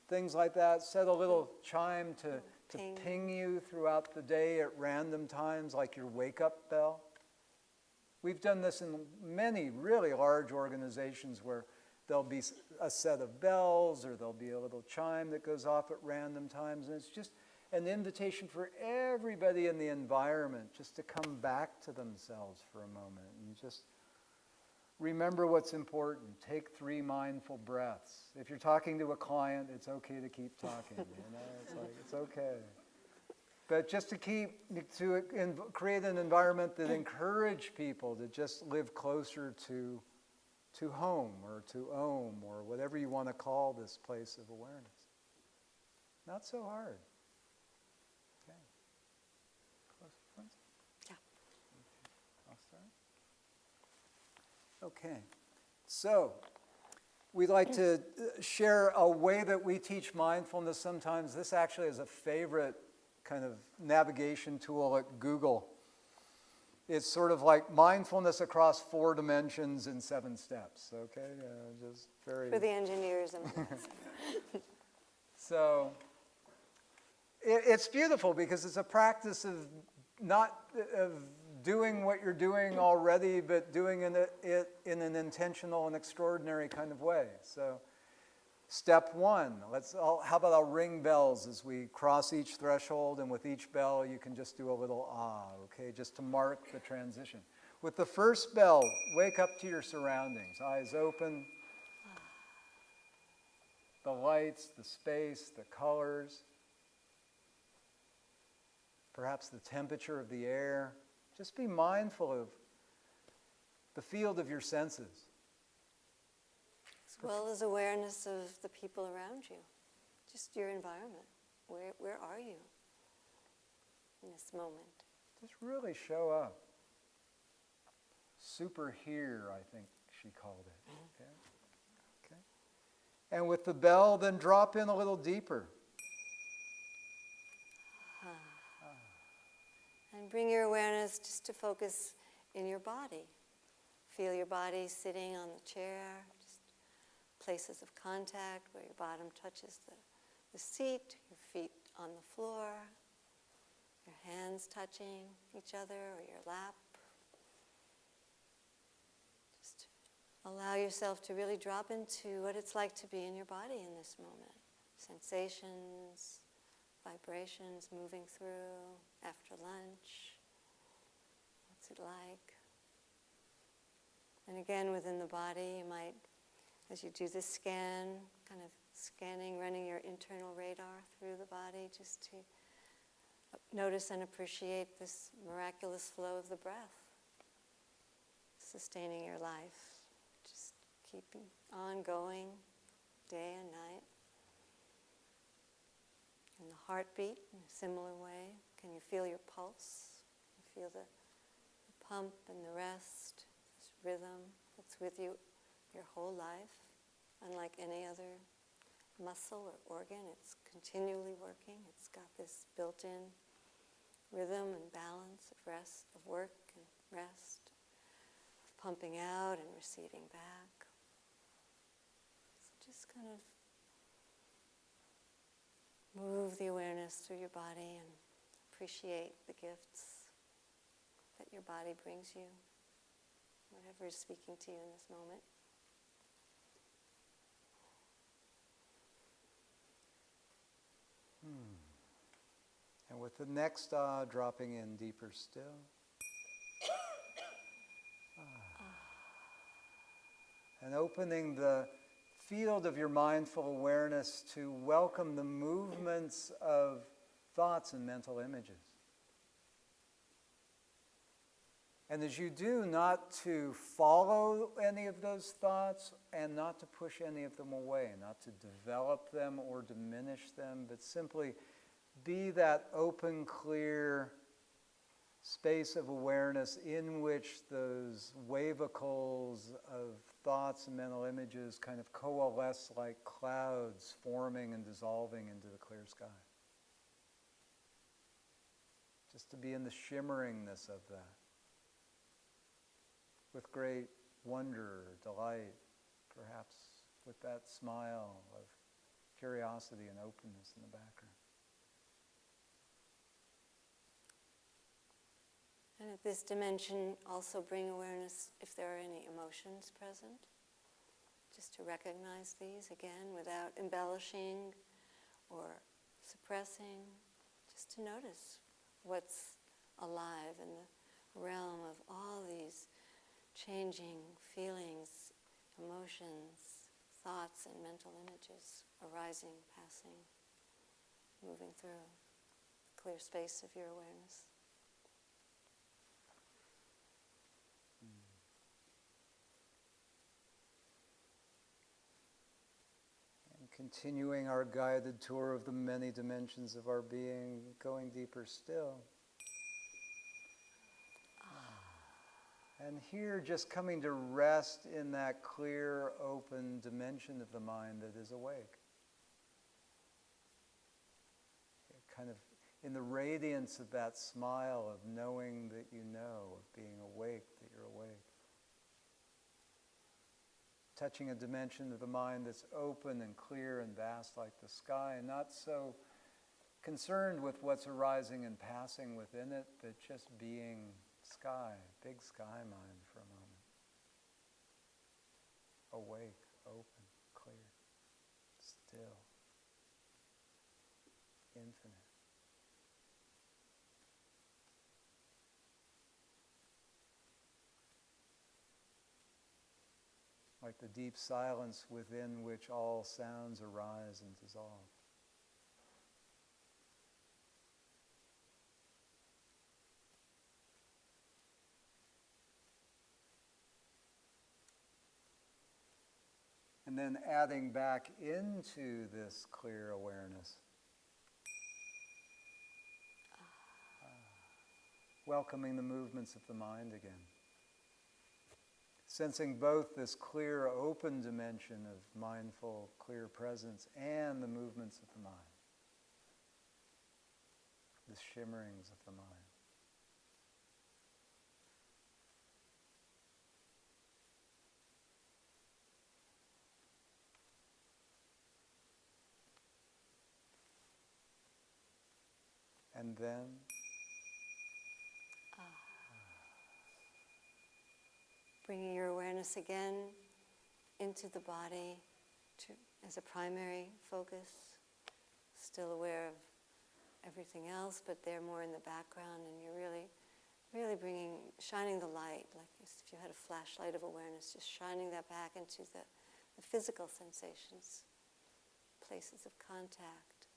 things like that. Set a little chime to ping you throughout the day at random times, like your wake-up bell. We've done this in many really large organizations where there'll be a set of bells or there'll be a little chime that goes off at random times, and it's just an invitation for everybody in the environment just to come back to themselves for a moment and just remember what's important. Take 3 mindful breaths. If you're talking to a client, it's okay to keep talking. It's okay. But just to create an environment that encourage people to just live closer to home or to Om or whatever you want to call this place of awareness. Not so hard. Okay. Close friends? Yeah. I'll start. Okay. So, we'd like to share a way that we teach mindfulness sometimes. This actually is a favorite kind of navigation tool at Google. It's sort of like mindfulness across 4 dimensions in 7 steps, okay? Just very... For the engineers. So, it's beautiful because it's a practice of not doing what you're doing already, but doing it in an intentional and extraordinary kind of way. So step one, how about I'll ring bells as we cross each threshold, and with each bell you can just do a little okay, just to mark the transition. With the first bell, wake up to your surroundings, eyes open, the lights, the space, the colors, perhaps the temperature of the air. Just be mindful of the field of your senses. As well as awareness of the people around you, just your environment. Where are you in this moment? Just really show up. Super here, I think she called it. Okay. Okay. And with the bell, then drop in a little deeper. And bring your awareness just to focus in your body. Feel your body sitting on the chair, just places of contact where your bottom touches the seat, your feet on the floor, your hands touching each other or your lap. Just allow yourself to really drop into what it's like to be in your body in this moment. Sensations, vibrations moving through after lunch. What's it like? And again, within the body, you might, as you do this scan, kind of scanning, running your internal radar through the body, just to notice and appreciate this miraculous flow of the breath, sustaining your life, just keeping on going day and night. And the heartbeat in a similar way. Can you feel your pulse? Can you feel the pump and the rest, this rhythm that's with you your whole life? Unlike any other muscle or organ, it's continually working. It's got this built-in rhythm and balance of rest, of work and rest, of pumping out and receding back. So just kind of move the awareness through your body and appreciate the gifts that your body brings you, whatever is speaking to you in this moment. And with the next dropping in deeper still. And opening the field of your mindful awareness to welcome the movements of thoughts and mental images. And as you do, not to follow any of those thoughts and not to push any of them away, not to develop them or diminish them, but simply be that open, clear space of awareness in which those wavicles of thoughts and mental images kind of coalesce like clouds forming and dissolving into the clear sky. Just to be in the shimmeringness of that, with great wonder, delight, perhaps with that smile of curiosity and openness in the background. And at this dimension, also bring awareness if there are any emotions present. Just to recognize these again without embellishing or suppressing. Just to notice what's alive in the realm of all these changing feelings, emotions, thoughts, and mental images arising, passing, moving through the clear space of your awareness. Continuing our guided tour of the many dimensions of our being, going deeper still. And here, just coming to rest in that clear, open dimension of the mind that is awake. Kind of in the radiance of that smile of knowing that you know, of being awake, that you're awake. Touching a dimension of the mind that's open and clear and vast like the sky, and not so concerned with what's arising and passing within it, but just being sky, big sky mind for a moment. Awake, open, clear, still, infinite. Like the deep silence within which all sounds arise and dissolve. And then adding back into this clear awareness. Welcoming the movements of the mind again. Sensing both this clear, open dimension of mindful, clear presence and the movements of the mind. The shimmerings of the mind. And then bringing your awareness again into the body as a primary focus, still aware of everything else, but they're more in the background, and you're really shining the light, like if you had a flashlight of awareness, just shining that back into the physical sensations, places of contact,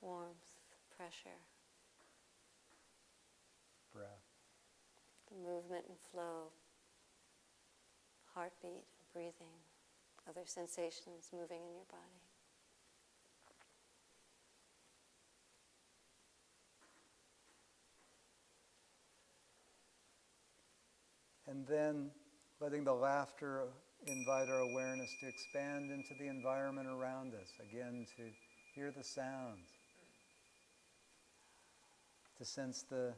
warmth, pressure, breath. the movement and flow, heartbeat, breathing, other sensations moving in your body. And then letting the laughter invite our awareness to expand into the environment around us. Again, to hear the sounds, to sense the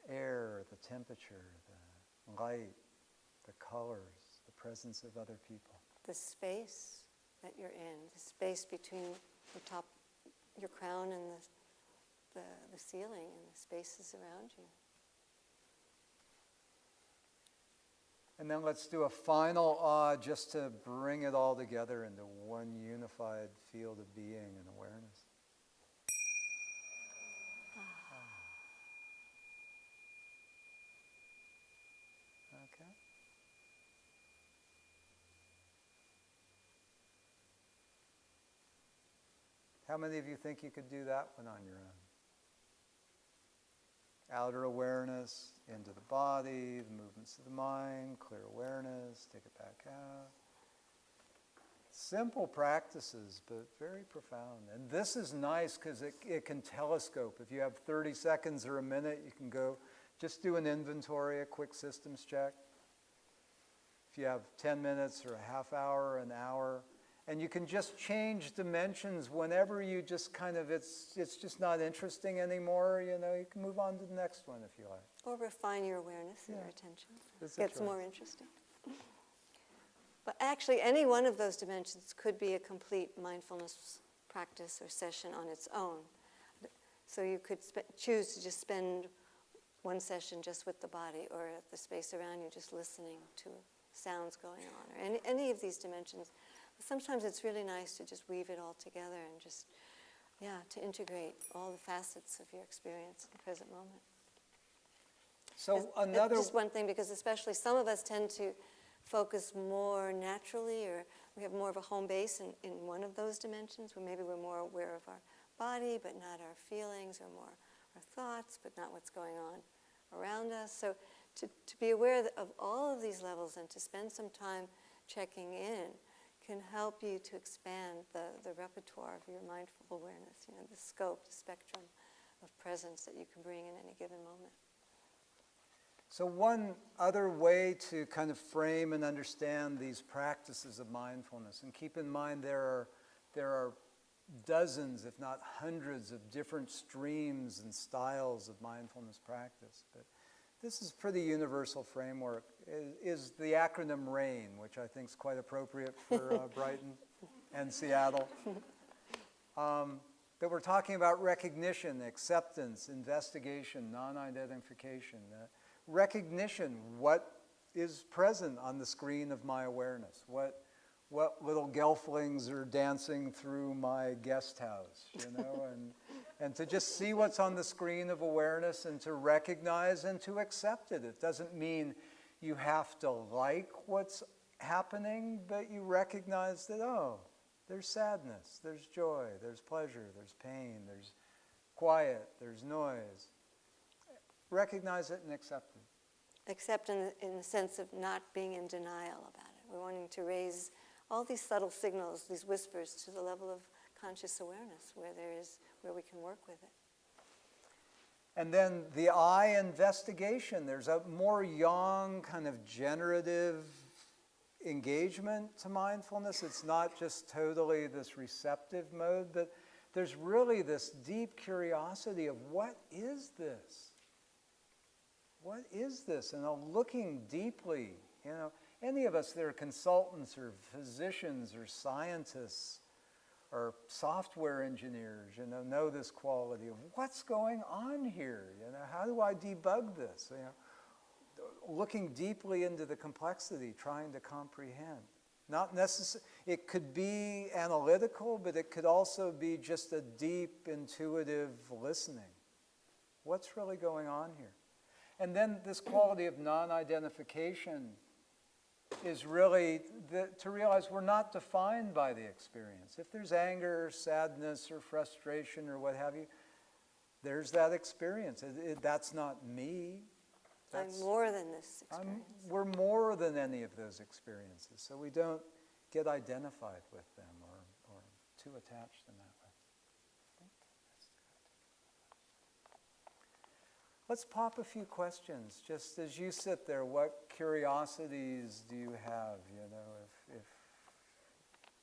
air, the temperature, the light, the colors, the presence of other people. The space that you're in, the space between your crown and the ceiling, and the spaces around you. And then let's do a final just to bring it all together into one unified field of being and awareness. Okay. How many of you think you could do that one on your own? Outer awareness into the body, the movements of the mind, clear awareness, take it back out. Simple practices, but very profound. And this is nice because it can telescope. If you have 30 seconds or a minute, you can go just do an inventory, a quick systems check. If you have 10 minutes or a half hour, an hour, and you can just change dimensions whenever you just kind of, it's just not interesting anymore, you can move on to the next one if you like. Or refine your awareness and your attention. It's Gets more interesting. But actually, any one of those dimensions could be a complete mindfulness practice or session on its own. So you could choose to just spend one session just with the body, or the space around you just listening to sounds going on, or any of these dimensions. Sometimes it's really nice to just weave it all together and just, to integrate all the facets of your experience in the present moment. So It's just one thing, because especially some of us tend to focus more naturally, or we have more of a home base in one of those dimensions, where maybe we're more aware of our body, but not our feelings, or more our thoughts, but not what's going on around us. So to be aware of all of these levels and to spend some time checking in can help you to expand the repertoire of your mindful awareness, the scope, the spectrum of presence that you can bring in any given moment. So one other way to kind of frame and understand these practices of mindfulness, and keep in mind there are dozens, if not hundreds, of different streams and styles of mindfulness practice, but this is a pretty universal framework, is the acronym RAIN, which I think is quite appropriate for Brighton and Seattle. that we're talking about recognition, acceptance, investigation, non-identification. Recognition, what is present on the screen of my awareness? What little gelflings are dancing through my guest house, and to just see what's on the screen of awareness and to recognize and to accept it. It doesn't mean you have to like what's happening, but you recognize that, oh, there's sadness, there's joy, there's pleasure, there's pain, there's quiet, there's noise. Recognize it and accept it. Accept in the sense of not being in denial about it. We're wanting to raise all these subtle signals, these whispers, to the level of conscious awareness where we can work with it. And then the I investigation, there's a more yang kind of generative engagement to mindfulness. It's not just totally this receptive mode, but there's really this deep curiosity of what is this? What is this? And looking deeply, any of us that are consultants or physicians or scientists or software engineers, know this quality of what's going on here? How do I debug this? Looking deeply into the complexity, trying to comprehend. Not necessarily, it could be analytical, but it could also be just a deep, intuitive listening. What's really going on here? And then this quality of non-identification is really to realize we're not defined by the experience. If there's anger or sadness or frustration or what have you, there's that experience. That's not me. I'm more than this experience. We're more than any of those experiences, so we don't get identified with them or too attached in that way. Let's pop a few questions. Just as you sit there, what curiosities do you have,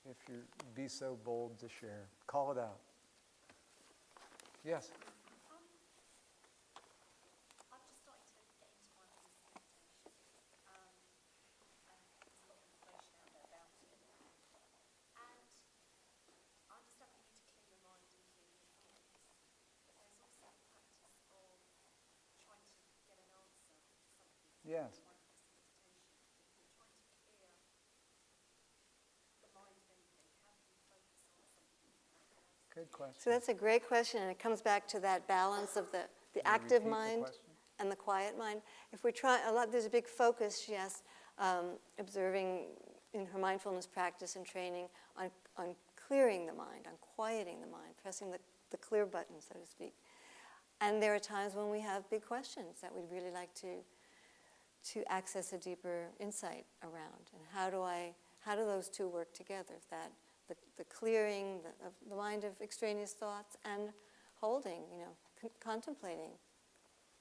if you'd be so bold to share? Call it out. Yes? I'm just starting to get into mindfulness meditation. There's a lot of information out there about it. And I understand we need to clear the mind and clear your thoughts. But there's also the practice of trying to get an answer to something. Yes. Mindfulness meditation. If you're trying to clear the mind of anything, how do you focus on something like that? Good question. So that's a great question, and it comes back to that balance of the active mind and the quiet mind. If we're trying, there's a big focus, she asked, observing in her mindfulness practice and training on clearing the mind, on quieting the mind, pressing the clear button, so to speak. And there are times when we have big questions that we'd really like to access a deeper insight around. And how do those two work together? That the clearing of the mind of extraneous thoughts and holding, contemplating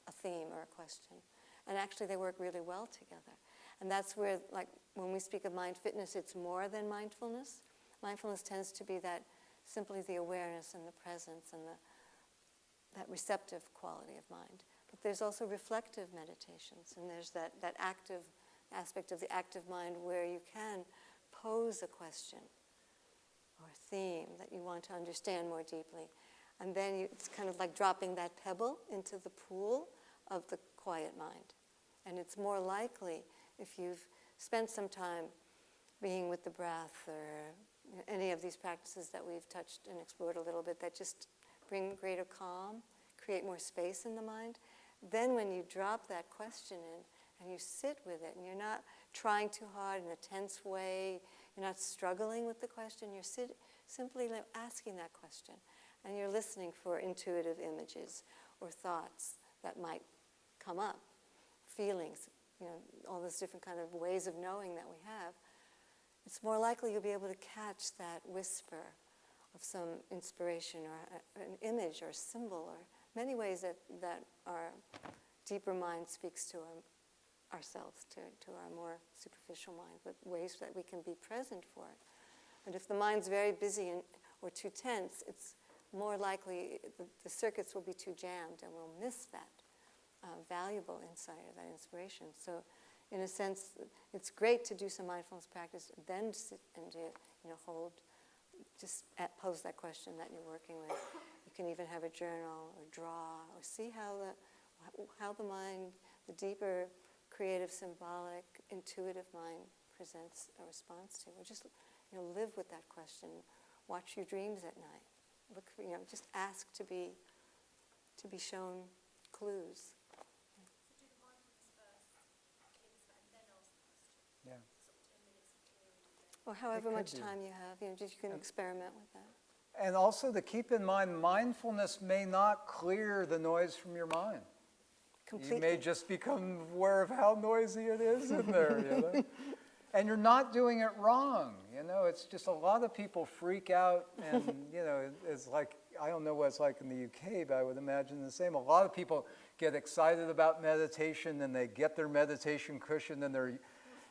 a theme or a question. And actually they work really well together. And that's where, like, when we speak of mind fitness, it's more than mindfulness. Mindfulness tends to be that simply the awareness and the presence and that receptive quality of mind. But there's also reflective meditations, and there's that active aspect of the active mind where you can pose a question or theme that you want to understand more deeply. And then it's kind of like dropping that pebble into the pool of the quiet mind. And it's more likely, if you've spent some time being with the breath or any of these practices that we've touched and explored a little bit that just bring greater calm, create more space in the mind, then when you drop that question in and you sit with it and you're not trying too hard in a tense way, you're not struggling with the question, you're simply asking that question. And you're listening for intuitive images or thoughts that might come up, feelings, all those different kind of ways of knowing that we have. It's more likely you'll be able to catch that whisper of some inspiration or an image or a symbol or many ways that our deeper mind speaks to ourselves, to our more superficial mind, but ways that we can be present for it. But if the mind's very busy or too tense, it's more likely the circuits will be too jammed and we'll miss that valuable insight or that inspiration. So in a sense, it's great to do some mindfulness practice, then sit and hold just pose that question that you're working with. You can even have a journal or draw or see how the mind, the deeper, creative, symbolic, intuitive mind presents a response to. Or just live with that question. Watch your dreams at night. Look, just ask to be shown clues. So do the mindfulness first, and then ask the question. Yeah. Sort of 10 minutes of clearing and then. Or however could much be. time you have, just you can experiment with that. And also to keep in mind, mindfulness may not clear the noise from your mind. Completely. You may just become aware of how noisy it is in there, And you're not doing it wrong, It's just a lot of people freak out and, it's like, I don't know what it's like in the UK, but I would imagine the same. A lot of people get excited about meditation and they get their meditation cushion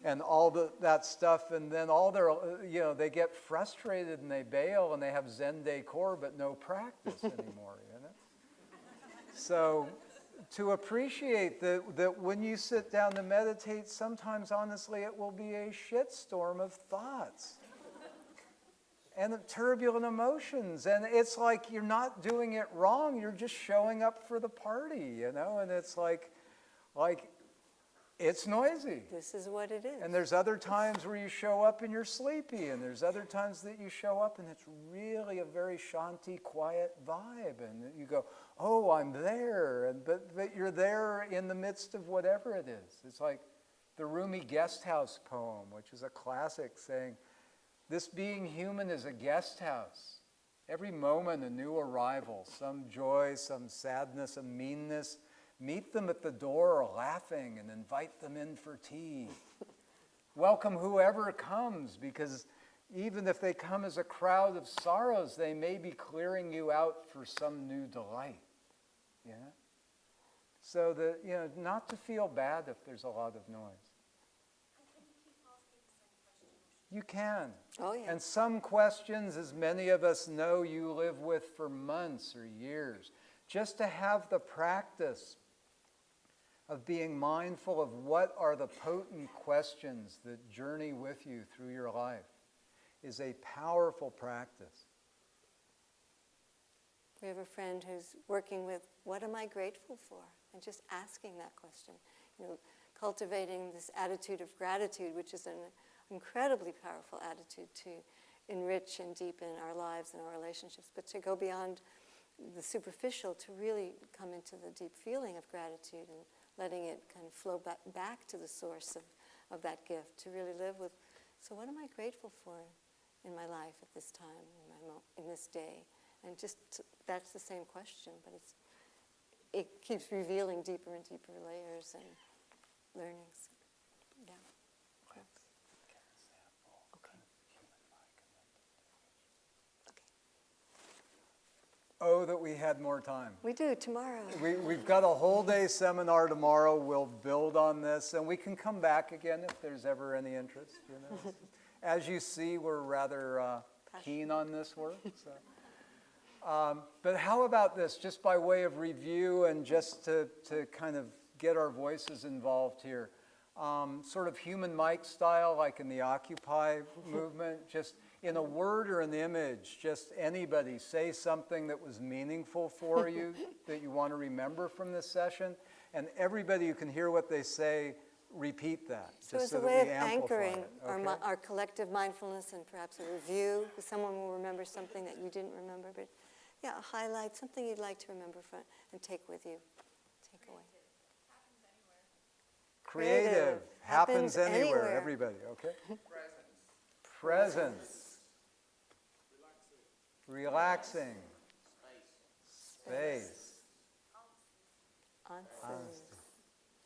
and all that stuff, and then they get frustrated and they bail and they have Zen decor but no practice anymore, So to appreciate that when you sit down to meditate, sometimes honestly it will be a shitstorm of thoughts and turbulent emotions, and it's like you're not doing it wrong, you're just showing up for the party, and it's like it's noisy. This is what it is. And there's other times where you show up and you're sleepy, and there's other times that you show up and it's really a very shanti, quiet vibe, and you go, oh, I'm there, but you're there in the midst of whatever it is. It's like the Rumi guest house poem, which is a classic, saying, this being human is a guest house. Every moment a new arrival, some joy, some sadness, a meanness. Meet them at the door laughing and invite them in for tea. Welcome whoever comes, because even if they come as a crowd of sorrows, they may be clearing you out for some new delight. So that, not to feel bad if there's a lot of noise. And can you keep asking the same question? You can. Oh, yeah. And some questions, as many of us know, you live with for months or years. Just to have the practice of being mindful of what are the potent questions that journey with you through your life is a powerful practice. We have a friend who's working with, what am I grateful for? And just asking that question. Cultivating this attitude of gratitude, which is an incredibly powerful attitude to enrich and deepen our lives and our relationships, but to go beyond the superficial, to really come into the deep feeling of gratitude and letting it kind of flow back to the source of that gift, to really live with, so what am I grateful for in my life at this time, in this day? And that's the same question, but it keeps revealing deeper and deeper layers and learnings. Yeah. Cool. Okay. Oh, that we had more time. We do, tomorrow. We've got a whole day seminar tomorrow. We'll build on this, and we can come back again if there's ever any interest. As you see, we're rather keen on this work. So. But how about this, just by way of review and just to kind of get our voices involved here. Sort of human mic style, like in the Occupy movement, just in a word or an image, just anybody say something that was meaningful for you, that you want to remember from this session, and everybody who can hear what they say, repeat that. So as a way of anchoring our collective mindfulness and perhaps a review, someone will remember something that you didn't remember, but yeah, a highlight, something you'd like to remember from and take with you, take away. Creative happens anywhere, everybody, okay? Presence. Relaxing. Space. Answers.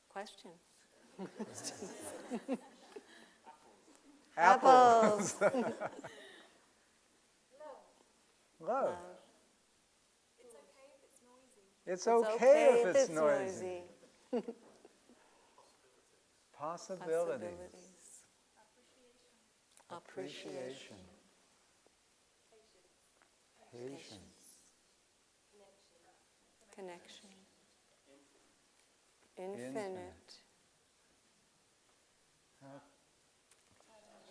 Questions. Apples. Love. It's okay if it's noisy. It's okay if it's noisy. Possibilities. Appreciation. Patience. Connection. Infinite.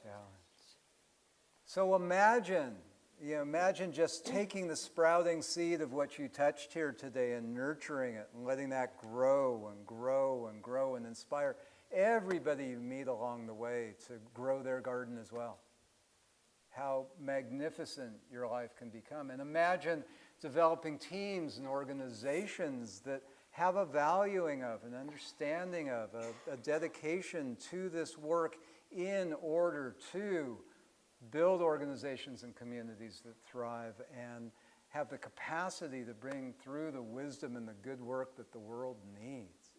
Challenge. So imagine You know, imagine just taking the sprouting seed of what you touched here today and nurturing it and letting that grow and grow and grow and inspire everybody you meet along the way to grow their garden as well. How magnificent your life can become. And imagine developing teams and organizations that have a valuing of, an understanding of, a dedication to this work in order to build organizations and communities that thrive and have the capacity to bring through the wisdom and the good work that the world needs.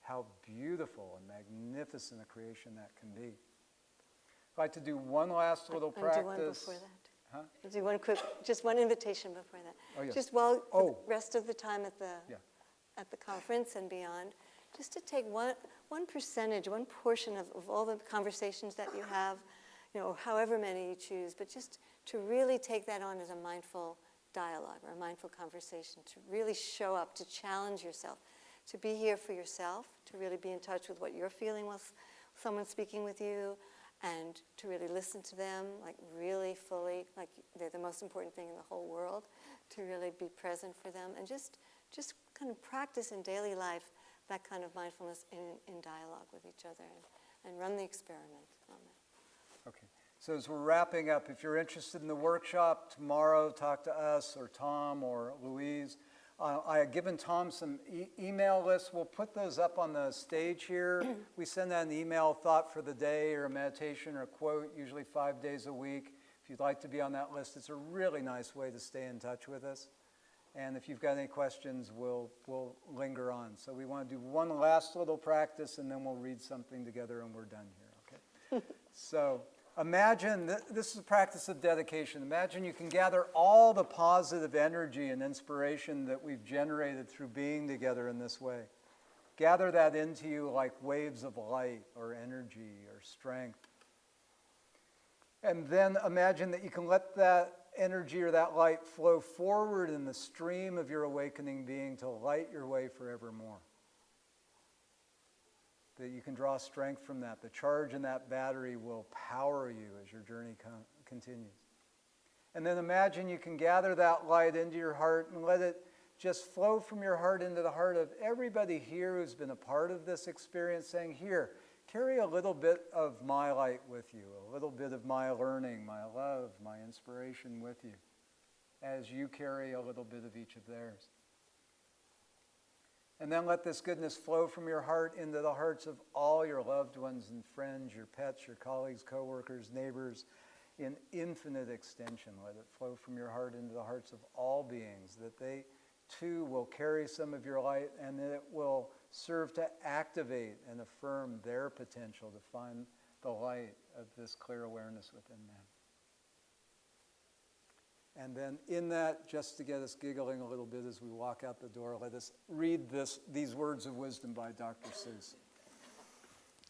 How beautiful and magnificent a creation that can be. I'd like to do one last little practice. Do one before that. Huh? I'll do one quick, just one invitation before that. Oh, yes. Just while the rest of the time at the conference and beyond, just to take one percentage, one portion of all the conversations that you have, you know, or however many you choose, but just to really take that on as a mindful dialogue or a mindful conversation, to really show up, to challenge yourself, to be here for yourself, to really be in touch with what you're feeling with someone speaking with you, and to really listen to them, like really fully, like they're the most important thing in the whole world, to really be present for them, and just kind of practice in daily life that kind of mindfulness in dialogue with each other, and run the experiment on that. Okay. So as we're wrapping up, if you're interested in the workshop tomorrow, talk to us or Tom or Louise. I have given Tom some email lists. We'll put those up on the stage here. We send out an email thought for the day or a meditation or a quote, usually 5 days a week. If you'd like to be on that list, it's a really nice way to stay in touch with us. And if you've got any questions, we'll linger on. So we want to do one last little practice, and then we'll read something together, and we're done here, okay? So imagine, this is a practice of dedication. Imagine you can gather all the positive energy and inspiration that we've generated through being together in this way. Gather that into you like waves of light or energy or strength. And then imagine that you can let that energy or that light flow forward in the stream of your awakening being to light your way forevermore. That you can draw strength from that. The charge in that battery will power you as your journey continues. And then imagine you can gather that light into your heart and let it just flow from your heart into the heart of everybody here who's been a part of this experience, saying, here, carry a little bit of my light with you, a little bit of my learning, my love, my inspiration with you, as you carry a little bit of each of theirs. And then let this goodness flow from your heart into the hearts of all your loved ones and friends, your pets, your colleagues, coworkers, neighbors, in infinite extension. Let it flow from your heart into the hearts of all beings, that they too will carry some of your light, and that it will serve to activate and affirm their potential to find the light of this clear awareness within them. And then in that, just to get us giggling a little bit as we walk out the door, let us read these words of wisdom by Dr. Seuss.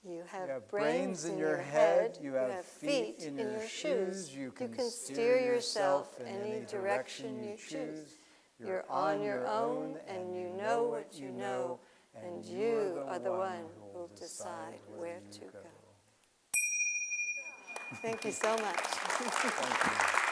You have brains in your head, you have feet in your shoes, you can steer yourself any direction you choose. You're on your own, and you know what you know, and you are the one who'll decide where to go. Thank you so much. Thank you.